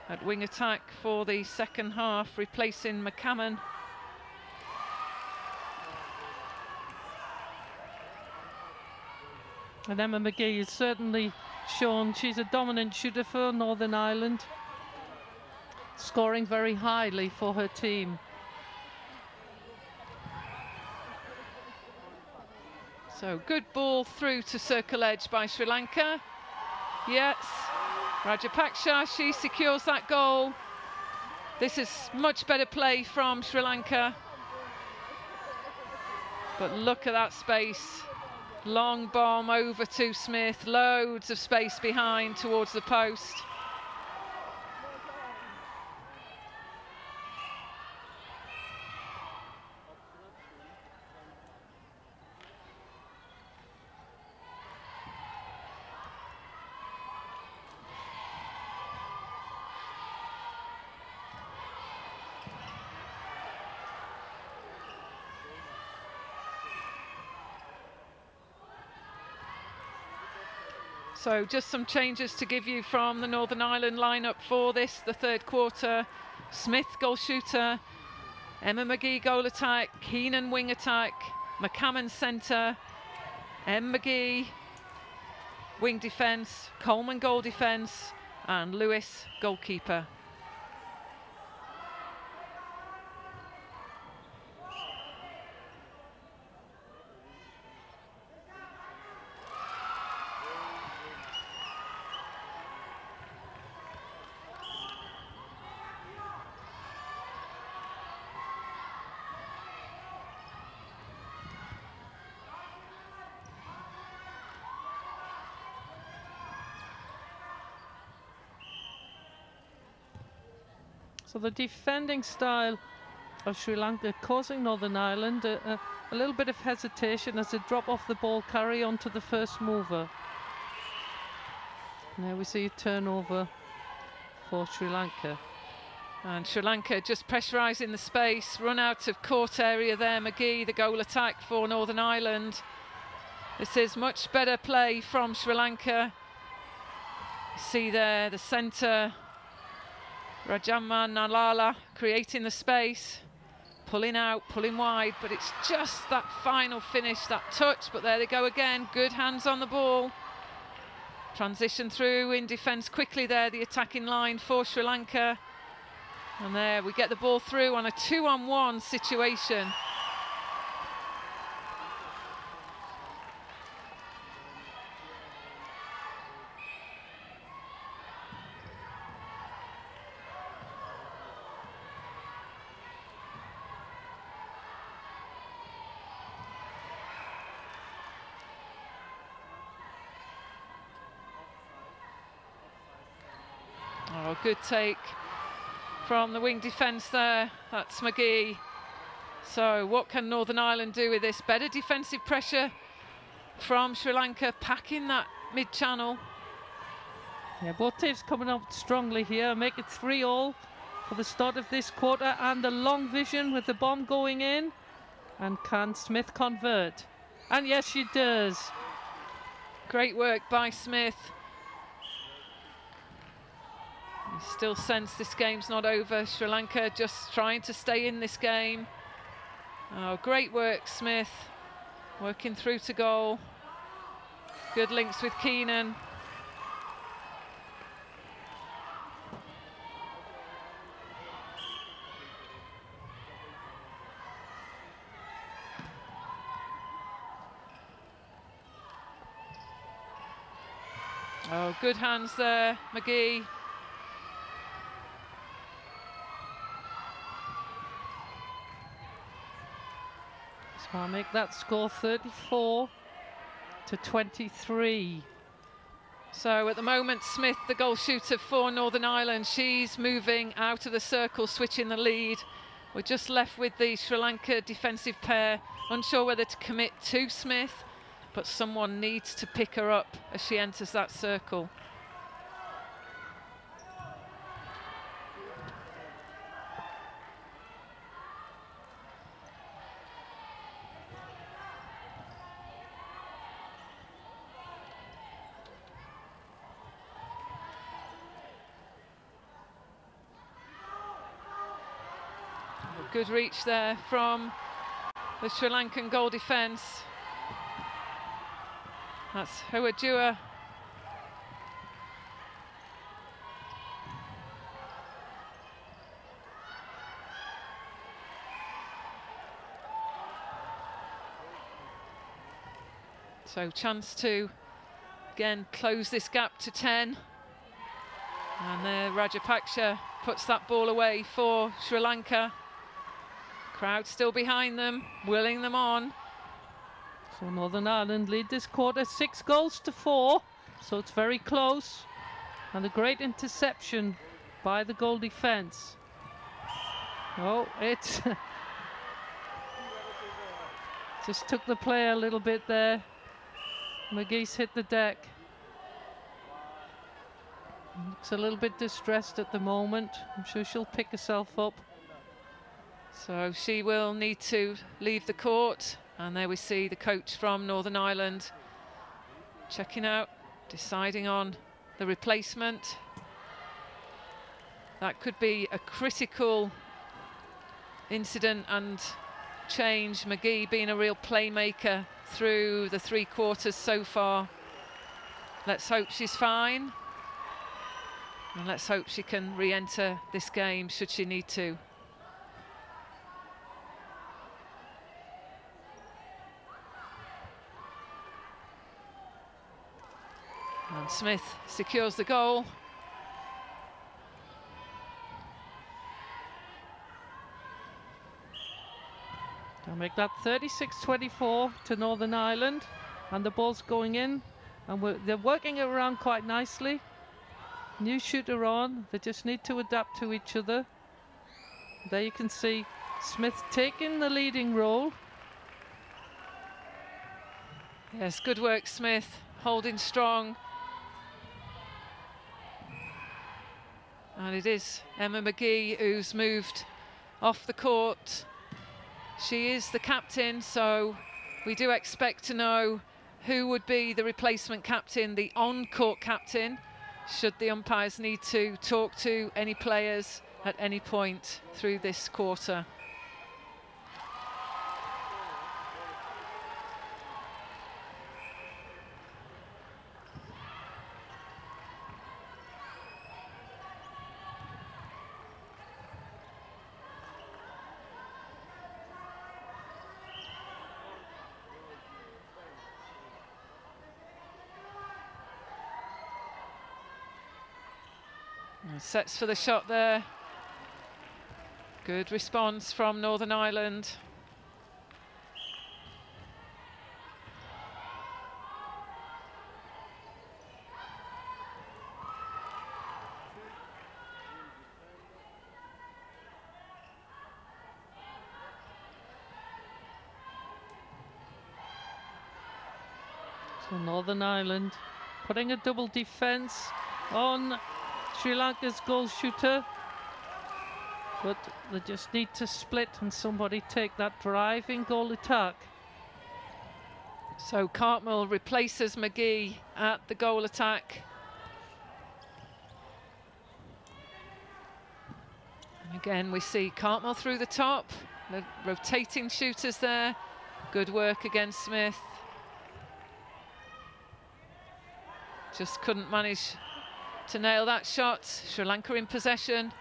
at wing attack for the second half, replacing McCammon. And Emma McGee is certainly shown she's a dominant shooter for Northern Ireland, scoring very highly for her team. So good ball through to circle edge by Sri Lanka. Yes, Rajapaksha, she secures that goal. This is much better play from Sri Lanka. But look at that space. Long bomb over to Smith, loads of space behind towards the post. So just some changes to give you from the Northern Ireland lineup for this, the third quarter. Smith goal shooter, Emma McGee goal attack, Keenan wing attack, McCammon centre, M McGee wing defence, Coleman goal defence, and Lewis goalkeeper. So the defending style of Sri Lanka causing Northern Ireland a little bit of hesitation as they drop off the ball carry onto the first mover. Now we see a turnover for Sri Lanka. And Sri Lanka just pressurising the space, run out of court area there. McGee, the goal attack for Northern Ireland. This is much better play from Sri Lanka. You see there the centre, Rajaman Nalala creating the space, pulling out, pulling wide, but it's just that final finish, that touch. But there they go again, good hands on the ball. Transition through in defence quickly there, the attacking line for Sri Lanka. And there we get the ball through on a 2-on-1 situation. Oh, good take from the wing defence there. That's McGee. So what can Northern Ireland do with this? Better defensive pressure from Sri Lanka, packing that mid-channel. Yeah, both teams coming out strongly here. Make it 3-all for the start of this quarter, and the long vision with the bomb going in. And can Smith convert? And yes, she does. Great work by Smith. You still sense this game's not over. Sri Lanka just trying to stay in this game. Oh, great work, Smith. Working through to goal. Good links with Keenan. Oh, good hands there, McGee. So I'll make that score 34-23. So at the moment, Smith, the goal shooter for Northern Ireland, she's moving out of the circle, switching the lead. We're just left with the Sri Lanka defensive pair, unsure whether to commit to Smith, but someone needs to pick her up as she enters that circle. Good reach there from the Sri Lankan goal defence. That's Huadua. So chance to again close this gap to 10. And there Rajapaksha puts that ball away for Sri Lanka. Crowd still behind them, willing them on. So Northern Ireland lead this quarter 6-4, so it's very close. And a great interception by the goal defence. Oh, it just took the play a little bit there. McGee's hit the deck. Looks a little bit distressed at the moment. I'm sure she'll pick herself up. So she will need to leave the court, and there we see the coach from Northern Ireland checking out, deciding on the replacement. That could be a critical incident and change. McGee being a real playmaker through the 3 quarters so far. Let's hope she's fine, and let's hope she can re-enter this game should she need to. And Smith secures the goal. They'll make that 36-24 to Northern Ireland, and the ball's going in, and they're working it around quite nicely. New shooter on, they just need to adapt to each other. There you can see Smith taking the leading role. Yes, good work, Smith, holding strong. And it is Emma McGee who's moved off the court. She is the captain, so we do expect to know who would be the replacement captain, the on-court captain, should the umpires need to talk to any players at any point through this quarter. Sets for the shot there. Good response from Northern Ireland. So Northern Ireland putting a double defence on Sri Lanka's goal shooter. But they just need to split and somebody take that driving goal attack. So Cartmel replaces McGee at the goal attack. And again, we see Cartmel through the top. The rotating shooters there. Good work against Smith. Just couldn't manage to nail that shot. Sri Lanka in possession.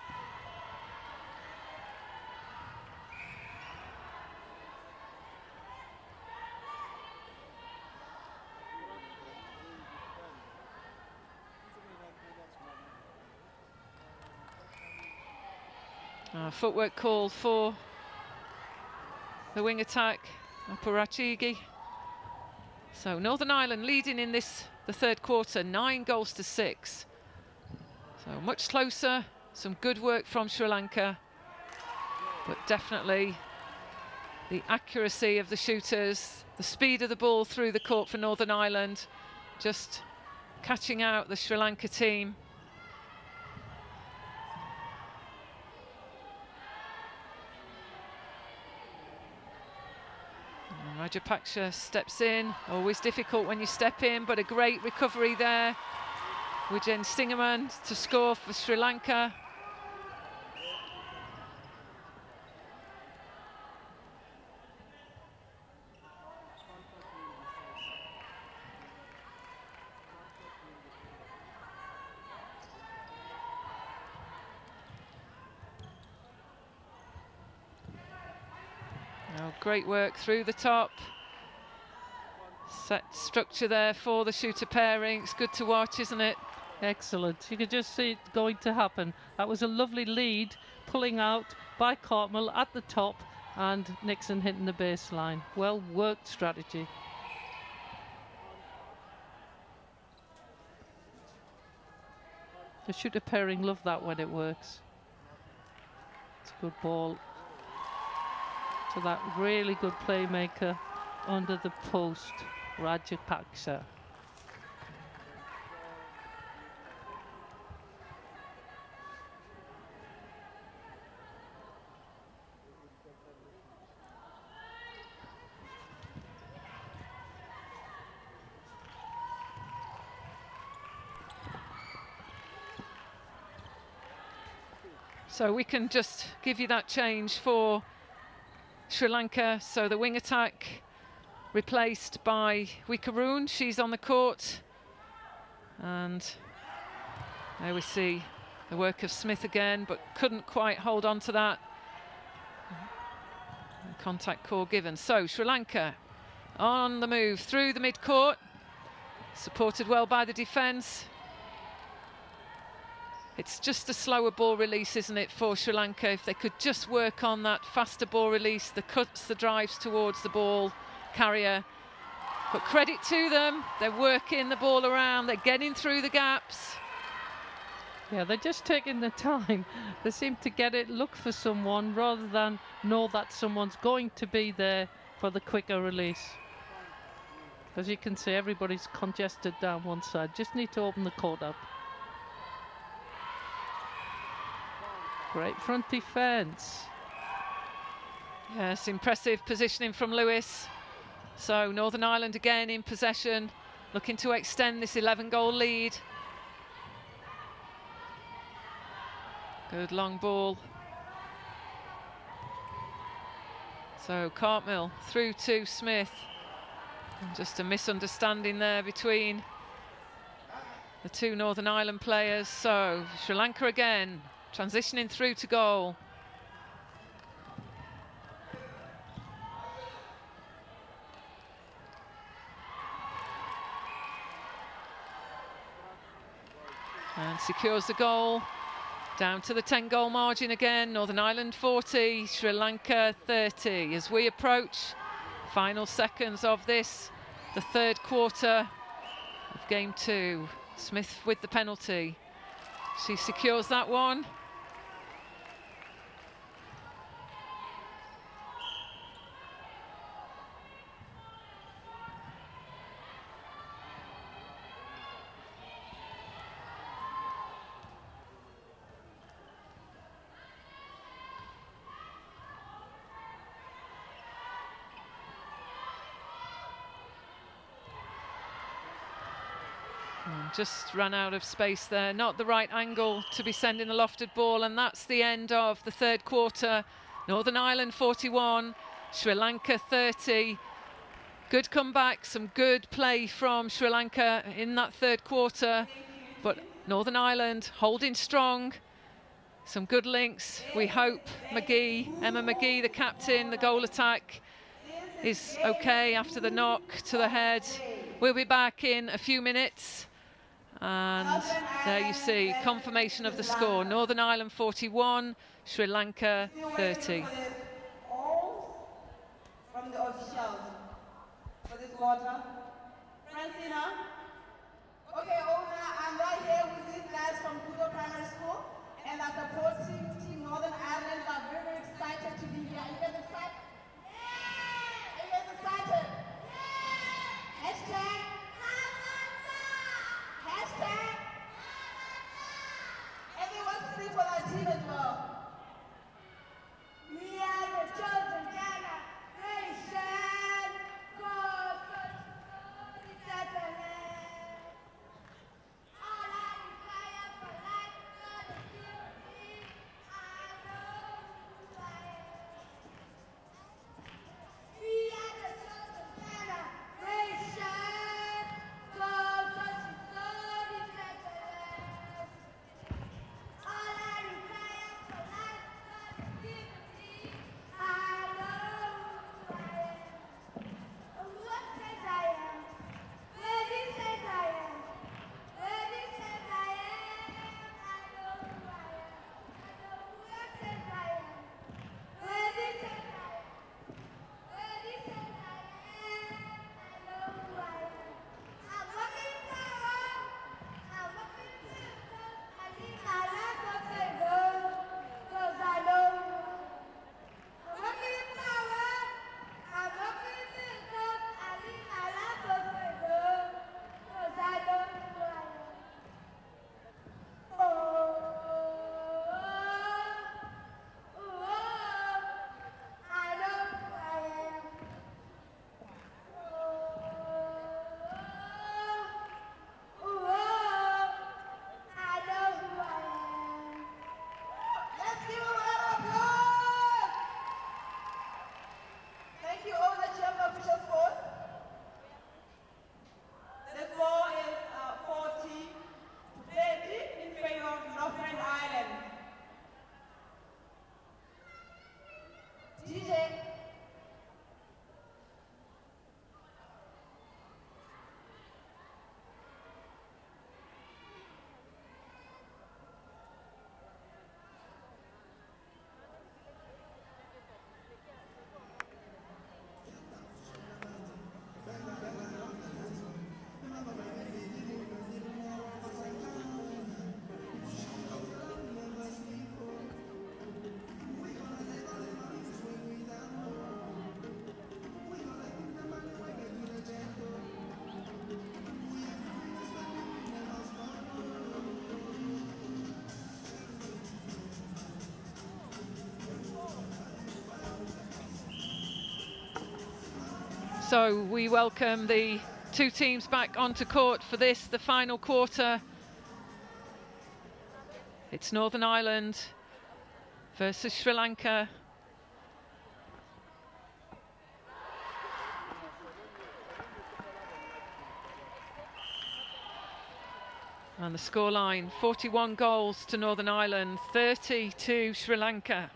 Footwork call for the wing attack, Apurachigi. So Northern Ireland leading in this, the third quarter, 9-6. So much closer, some good work from Sri Lanka, but definitely the accuracy of the shooters, the speed of the ball through the court for Northern Ireland, just catching out the Sri Lanka team. Rajapaksha steps in, always difficult when you step in, but a great recovery there. Wijen Singaman to score for Sri Lanka. Oh, great work through the top. Set structure there for the shooter pairing. It's good to watch, isn't it? Excellent. You could just see it going to happen. That was a lovely lead, pulling out by Cartmel at the top, and Nixon hitting the baseline. Well worked strategy. The shooter pairing, love that when it works. It's a good ball to that really good playmaker under the post, Rajapaksha. So we can just give you that change for Sri Lanka. So the wing attack replaced by Wikaroon. She's on the court. And there we see the work of Smith again, but couldn't quite hold on to that. Contact call given. So Sri Lanka on the move through the mid-court. Supported well by the defence. It's just a slower ball release, isn't it, for Sri Lanka? If they could just work on that faster ball release, the cuts, the drives towards the ball carrier. But credit to them, they're working the ball around, they're getting through the gaps. Yeah, they're just taking the time. They seem to get it, look for someone, rather than know that someone's going to be there for the quicker release. As you can see, everybody's congested down one side. Just need to open the court up. Great front defence. Yes, impressive positioning from Lewis. So Northern Ireland again in possession, looking to extend this 11-goal lead. Good long ball. So Cartmel through to Smith. And just a misunderstanding there between the two Northern Ireland players. So Sri Lanka again, transitioning through to goal. And secures the goal. Down to the 10-goal margin again. Northern Ireland 40, Sri Lanka 30. As we approach final seconds of this, the third quarter of game 2. Smith with the penalty. She secures that one. just ran out of space there. Not the right angle to be sending the lofted ball, and that's the end of the third quarter. Northern Ireland 41, Sri Lanka 30. Good comeback, some good play from Sri Lanka in that third quarter, but Northern Ireland holding strong. Some good links. We hope Emma McGee, the captain, the goal attack is okay after the knock to the head. We'll be back in a few minutes. And there you see confirmation of the score. Northern Ireland 41, Sri Lanka 30. From the officials for this quarter. Francina. Okay, owner, I'm right here with these guys from Kudo Primary School, and our supporting team Northern Ireland are very, very excited to be here. Are you guys excited? Yeah! Are you guys excited? Yeah! Hashtag. Hashtag. Everyone sing for our team as well. We are the chosen generation. God, all I desire for life, God is beauty. I know who I am. We are the chosen generation. God, all I desire for life, God is beauty. I know who I am. What says I am? Where he says I am. Where he says I am. I know who I am. I know what says I am. Where he says I am. Where he says I am. I know who I am. I'm walking power. I'm walking miracles. I live my life of favor. 'Cause I know. I'm walking power. I'm walking miracles. I live my life of favor. 'Cause I know who I am. Oh, I know who I am. I know who I am. Let's give a round of applause. Thank you all the chairman officials for. The score is 40 to 30 in favor of Northern Ireland. DJ. So we welcome the two teams back onto court for this, the final quarter. It's Northern Ireland versus Sri Lanka. And the scoreline, 41 goals to Northern Ireland, 30 to Sri Lanka.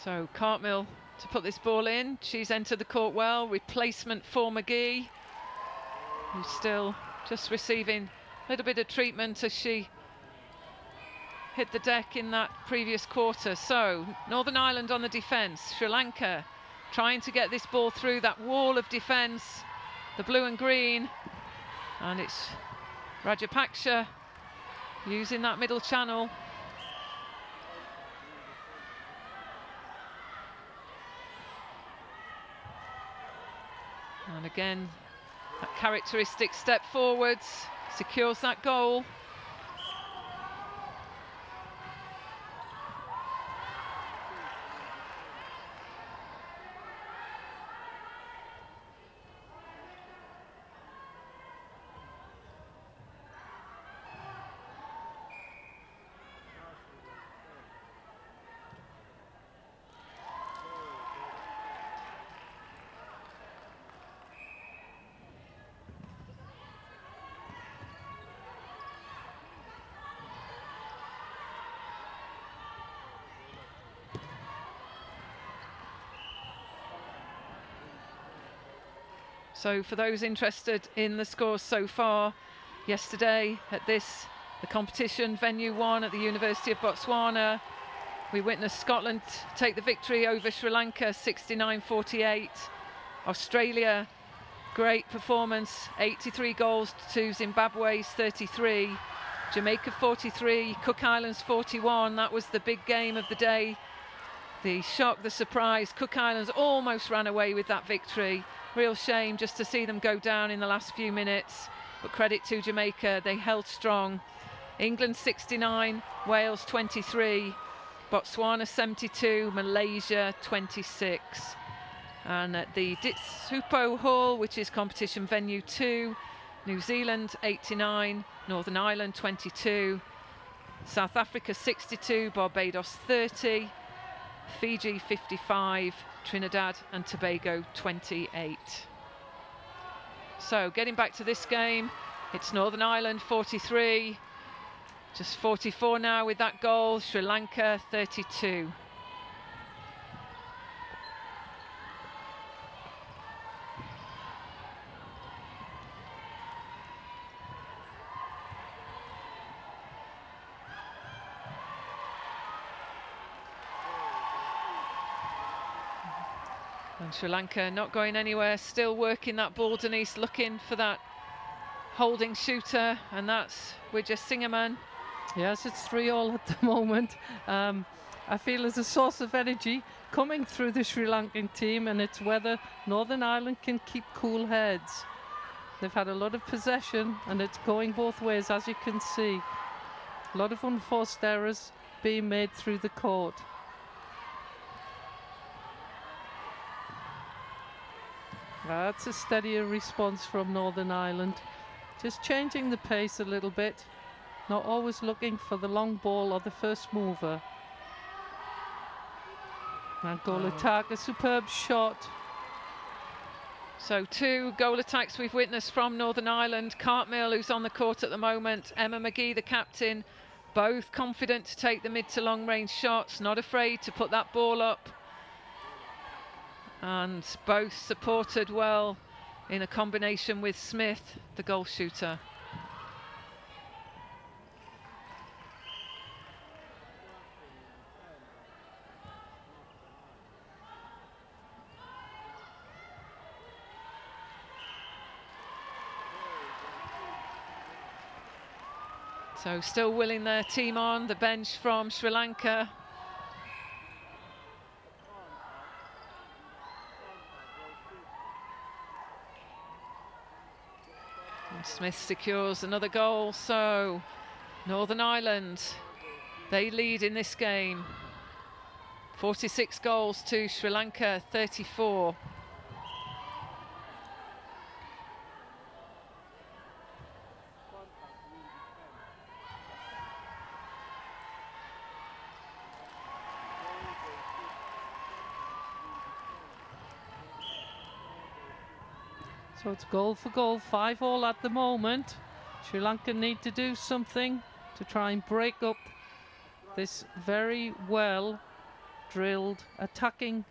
So Cartmill to put this ball in. She's entered the court well. Replacement for McGee, who's still just receiving a little bit of treatment as she hit the deck in that previous quarter. So Northern Ireland on the defence. Sri Lanka trying to get this ball through that wall of defence, the blue and green. And it's Rajapaksha using that middle channel. And again, that characteristic step forwards secures that goal. So for those interested in the scores so far, yesterday at the competition, venue 1 at the University of Botswana, we witnessed Scotland take the victory over Sri Lanka 69-48. Australia, great performance, 83 goals to Zimbabwe's 33. Jamaica 43, Cook Islands 41. That was the big game of the day. The shock, the surprise. Cook Islands almost ran away with that victory. Real shame just to see them go down in the last few minutes, but credit to Jamaica, they held strong. England 69, Wales 23, Botswana 72, Malaysia 26. And at the Ditsupo Hall, which is competition venue 2, New Zealand 89, Northern Ireland 22, South Africa 62, Barbados 30, Fiji 55, Trinidad and Tobago 28. So getting back to this game, it's Northern Ireland 43, just 44 now with that goal, Sri Lanka 32. And Sri Lanka not going anywhere, still working that ball, Denise, looking for that holding shooter, and that's Widja Singerman. Yes, it's 3-3 at the moment. I feel there's a source of energy coming through the Sri Lankan team, and it's whether Northern Ireland can keep cool heads. They've had a lot of possession, and it's going both ways, as you can see. A lot of unforced errors being made through the court. That's a steadier response from Northern Ireland. Just changing the pace a little bit. Not always looking for the long ball or the first mover. And goal attack, a superb shot. So 2 goal attacks we've witnessed from Northern Ireland. Cartmill, who's on the court at the moment, Emma McGee, the captain, both confident to take the mid to long range shots, not afraid to put that ball up. And both supported well in a combination with Smith, the goal shooter. So still willing their team on, the bench from Sri Lanka. Smith secures another goal, so Northern Ireland, they lead in this game. 46 goals to Sri Lanka, 34. So it's goal for goal, 5-5 at the moment. Sri Lanka need to do something to try and break up this very well drilled attacking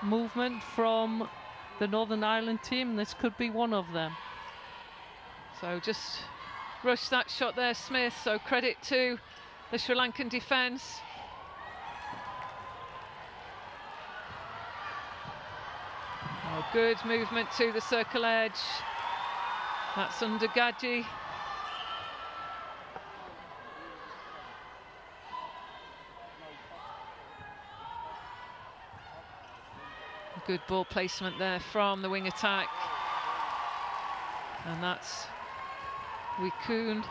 movement from the Northern Ireland team. This could be one of them. So just rushed that shot there, Smith, so credit to the Sri Lankan defence. Oh, good movement to the circle edge. That's under Gadji. Good ball placement there from the wing attack. And that's Wikun.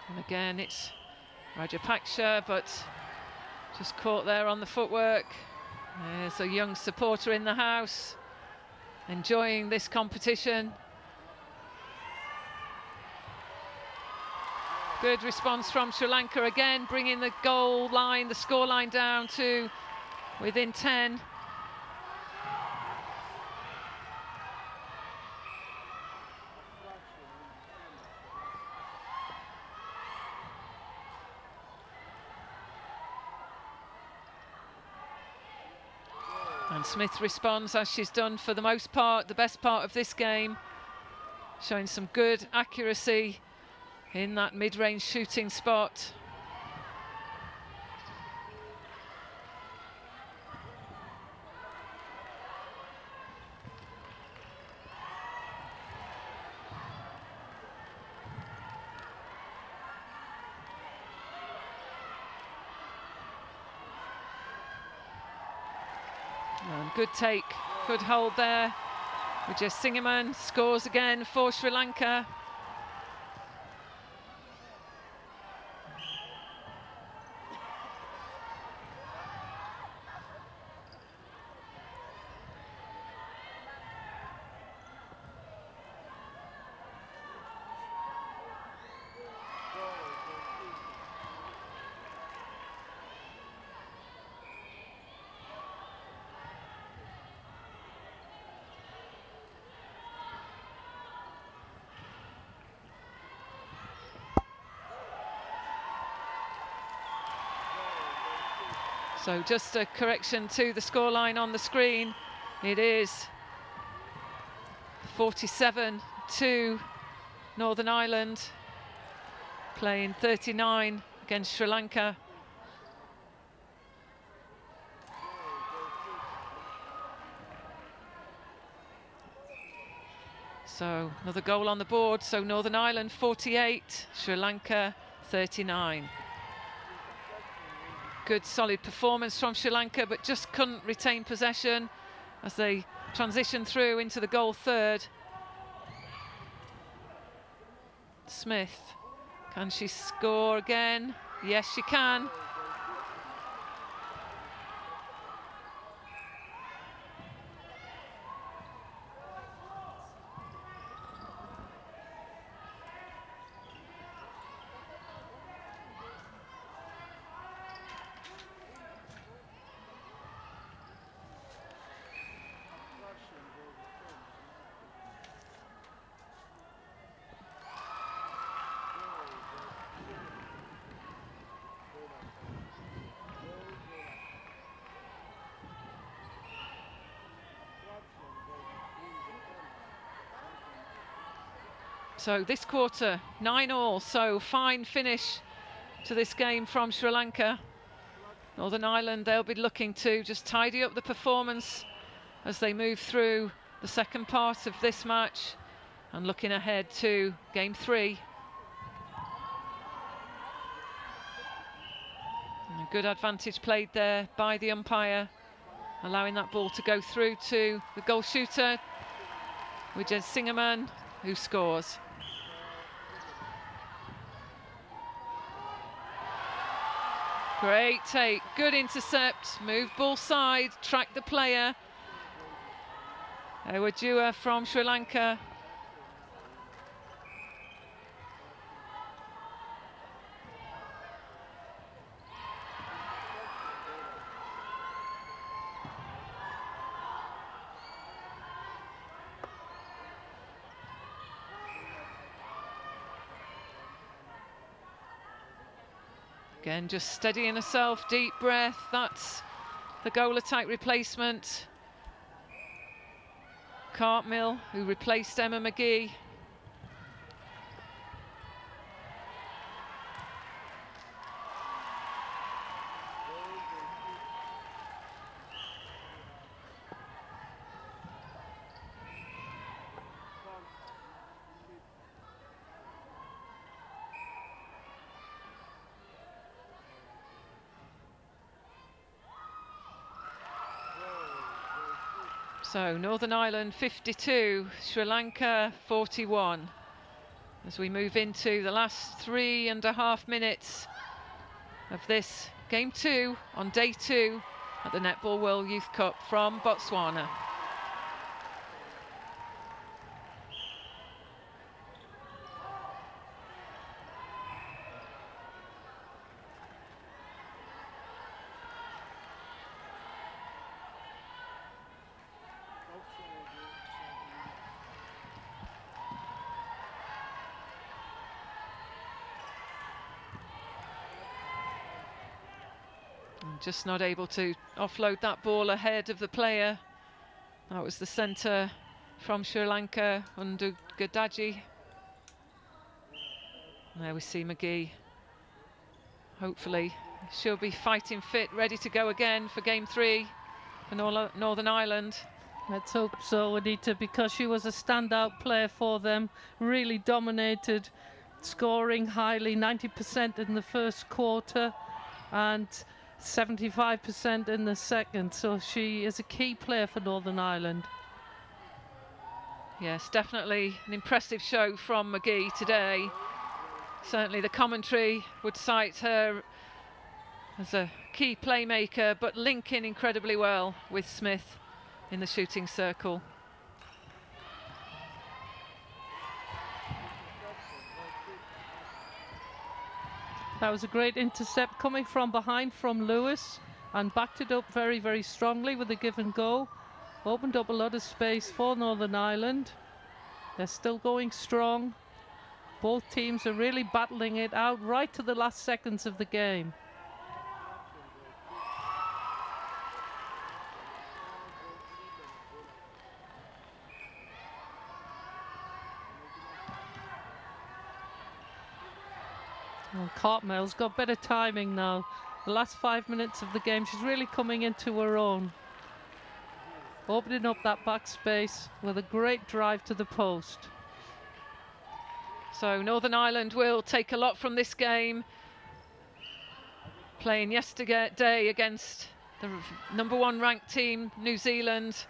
And again, it's Rajapaksha, but just caught there on the footwork. There's a young supporter in the house, enjoying this competition. Good response from Sri Lanka again, bringing the goal line, the score line down to within 10. And Smith responds as she's done for the most part, the best part of this game, showing some good accuracy in that mid-range shooting spot. And good take, good hold there. Vijay Singaman scores again for Sri Lanka. So just a correction to the scoreline on the screen. It is 47-2 Northern Ireland, playing 39 against Sri Lanka. So another goal on the board. So Northern Ireland 48, Sri Lanka 39. Good solid performance from Sri Lanka, but just couldn't retain possession as they transition through into the goal third. Smith, can she score again? Yes, she can. So this quarter, 9-all, so fine finish to this game from Sri Lanka. Northern Ireland, they'll be looking to just tidy up the performance as they move through the second part of this match and looking ahead to game 3. And a good advantage played there by the umpire, allowing that ball to go through to the goal shooter, Vijay Singaman, who scores. Great take, good intercept, move ball side, track the player. Ewajua from Sri Lanka. Again, just steadying herself, deep breath. That's the goal attack replacement. Cartmill, who replaced Emma McGee. So Northern Ireland 52, Sri Lanka 41. As we move into the last 3.5 minutes of this game 2 on day 2 at the Netball World Youth Cup from Botswana. Just not able to offload that ball ahead of the player. That was the centre from Sri Lanka, Undu Gadaji. There we see McGee. Hopefully she'll be fighting fit, ready to go again for game 3 for Northern Ireland. Let's hope so, Anita, because she was a standout player for them. Really dominated, scoring highly, 90% in the first quarter and 75% in the second, so she is a key player for Northern Ireland. Yes, definitely an impressive show from McGee today. Certainly the commentary would cite her as a key playmaker, but linking incredibly well with Smith in the shooting circle. That was a great intercept coming from behind from Lewis and backed it up very, very strongly with a give and go. Opened up a lot of space for Northern Ireland. They're still going strong. Both teams are really battling it out right to the last seconds of the game. Well, Cartmell's got better timing now. The last 5 minutes of the game, she's really coming into her own. Opening up that back space with a great drive to the post. So Northern Ireland will take a lot from this game. Playing yesterday against the #1 ranked team, New Zealand.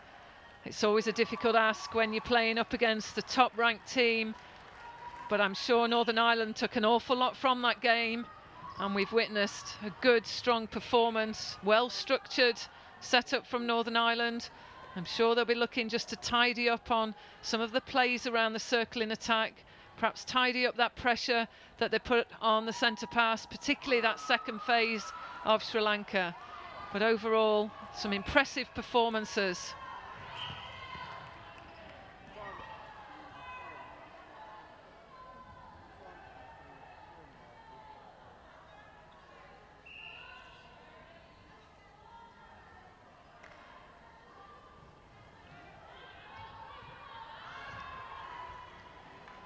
It's always a difficult ask when you're playing up against the top ranked team. But I'm sure Northern Ireland took an awful lot from that game, and we've witnessed a good, strong performance, well structured set up from Northern Ireland. I'm sure they'll be looking just to tidy up on some of the plays around the circle in attack, perhaps tidy up that pressure that they put on the centre pass, particularly that second phase of Sri Lanka. But overall, some impressive performances.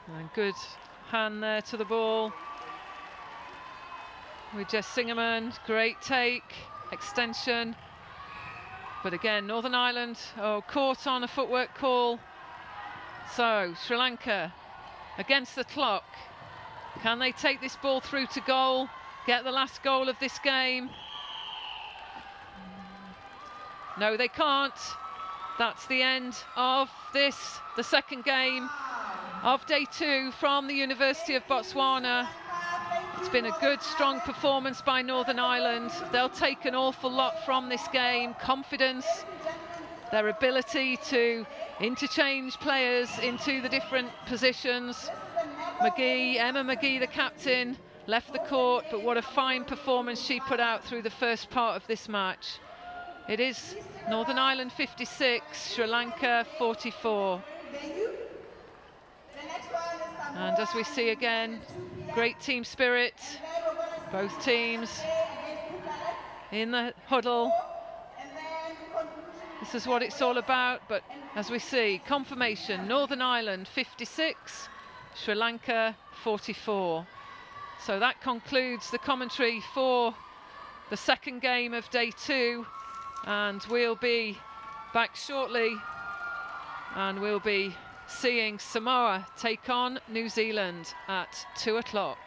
And good hand there to the ball with Jess Singerman. Great take, extension. But again, Northern Ireland caught on a footwork call. So Sri Lanka against the clock. Can they take this ball through to goal? Get the last goal of this game? No, they can't. That's the end of this, the second game of day 2 from the University of Botswana. It's been a good, strong performance by Northern Ireland. They'll take an awful lot from this game. Confidence, their ability to interchange players into the different positions. Emma McGee, the captain, left the court, but what a fine performance she put out through the first part of this match. It is Northern Ireland 56, Sri Lanka 44. And as we see again, great team spirit, both teams in the huddle. This is what it's all about, but as we see, confirmation, Northern Ireland 56, Sri Lanka 44. So that concludes the commentary for the second game of day 2, and we'll be back shortly, and we'll be seeing Samoa take on New Zealand at 2 o'clock.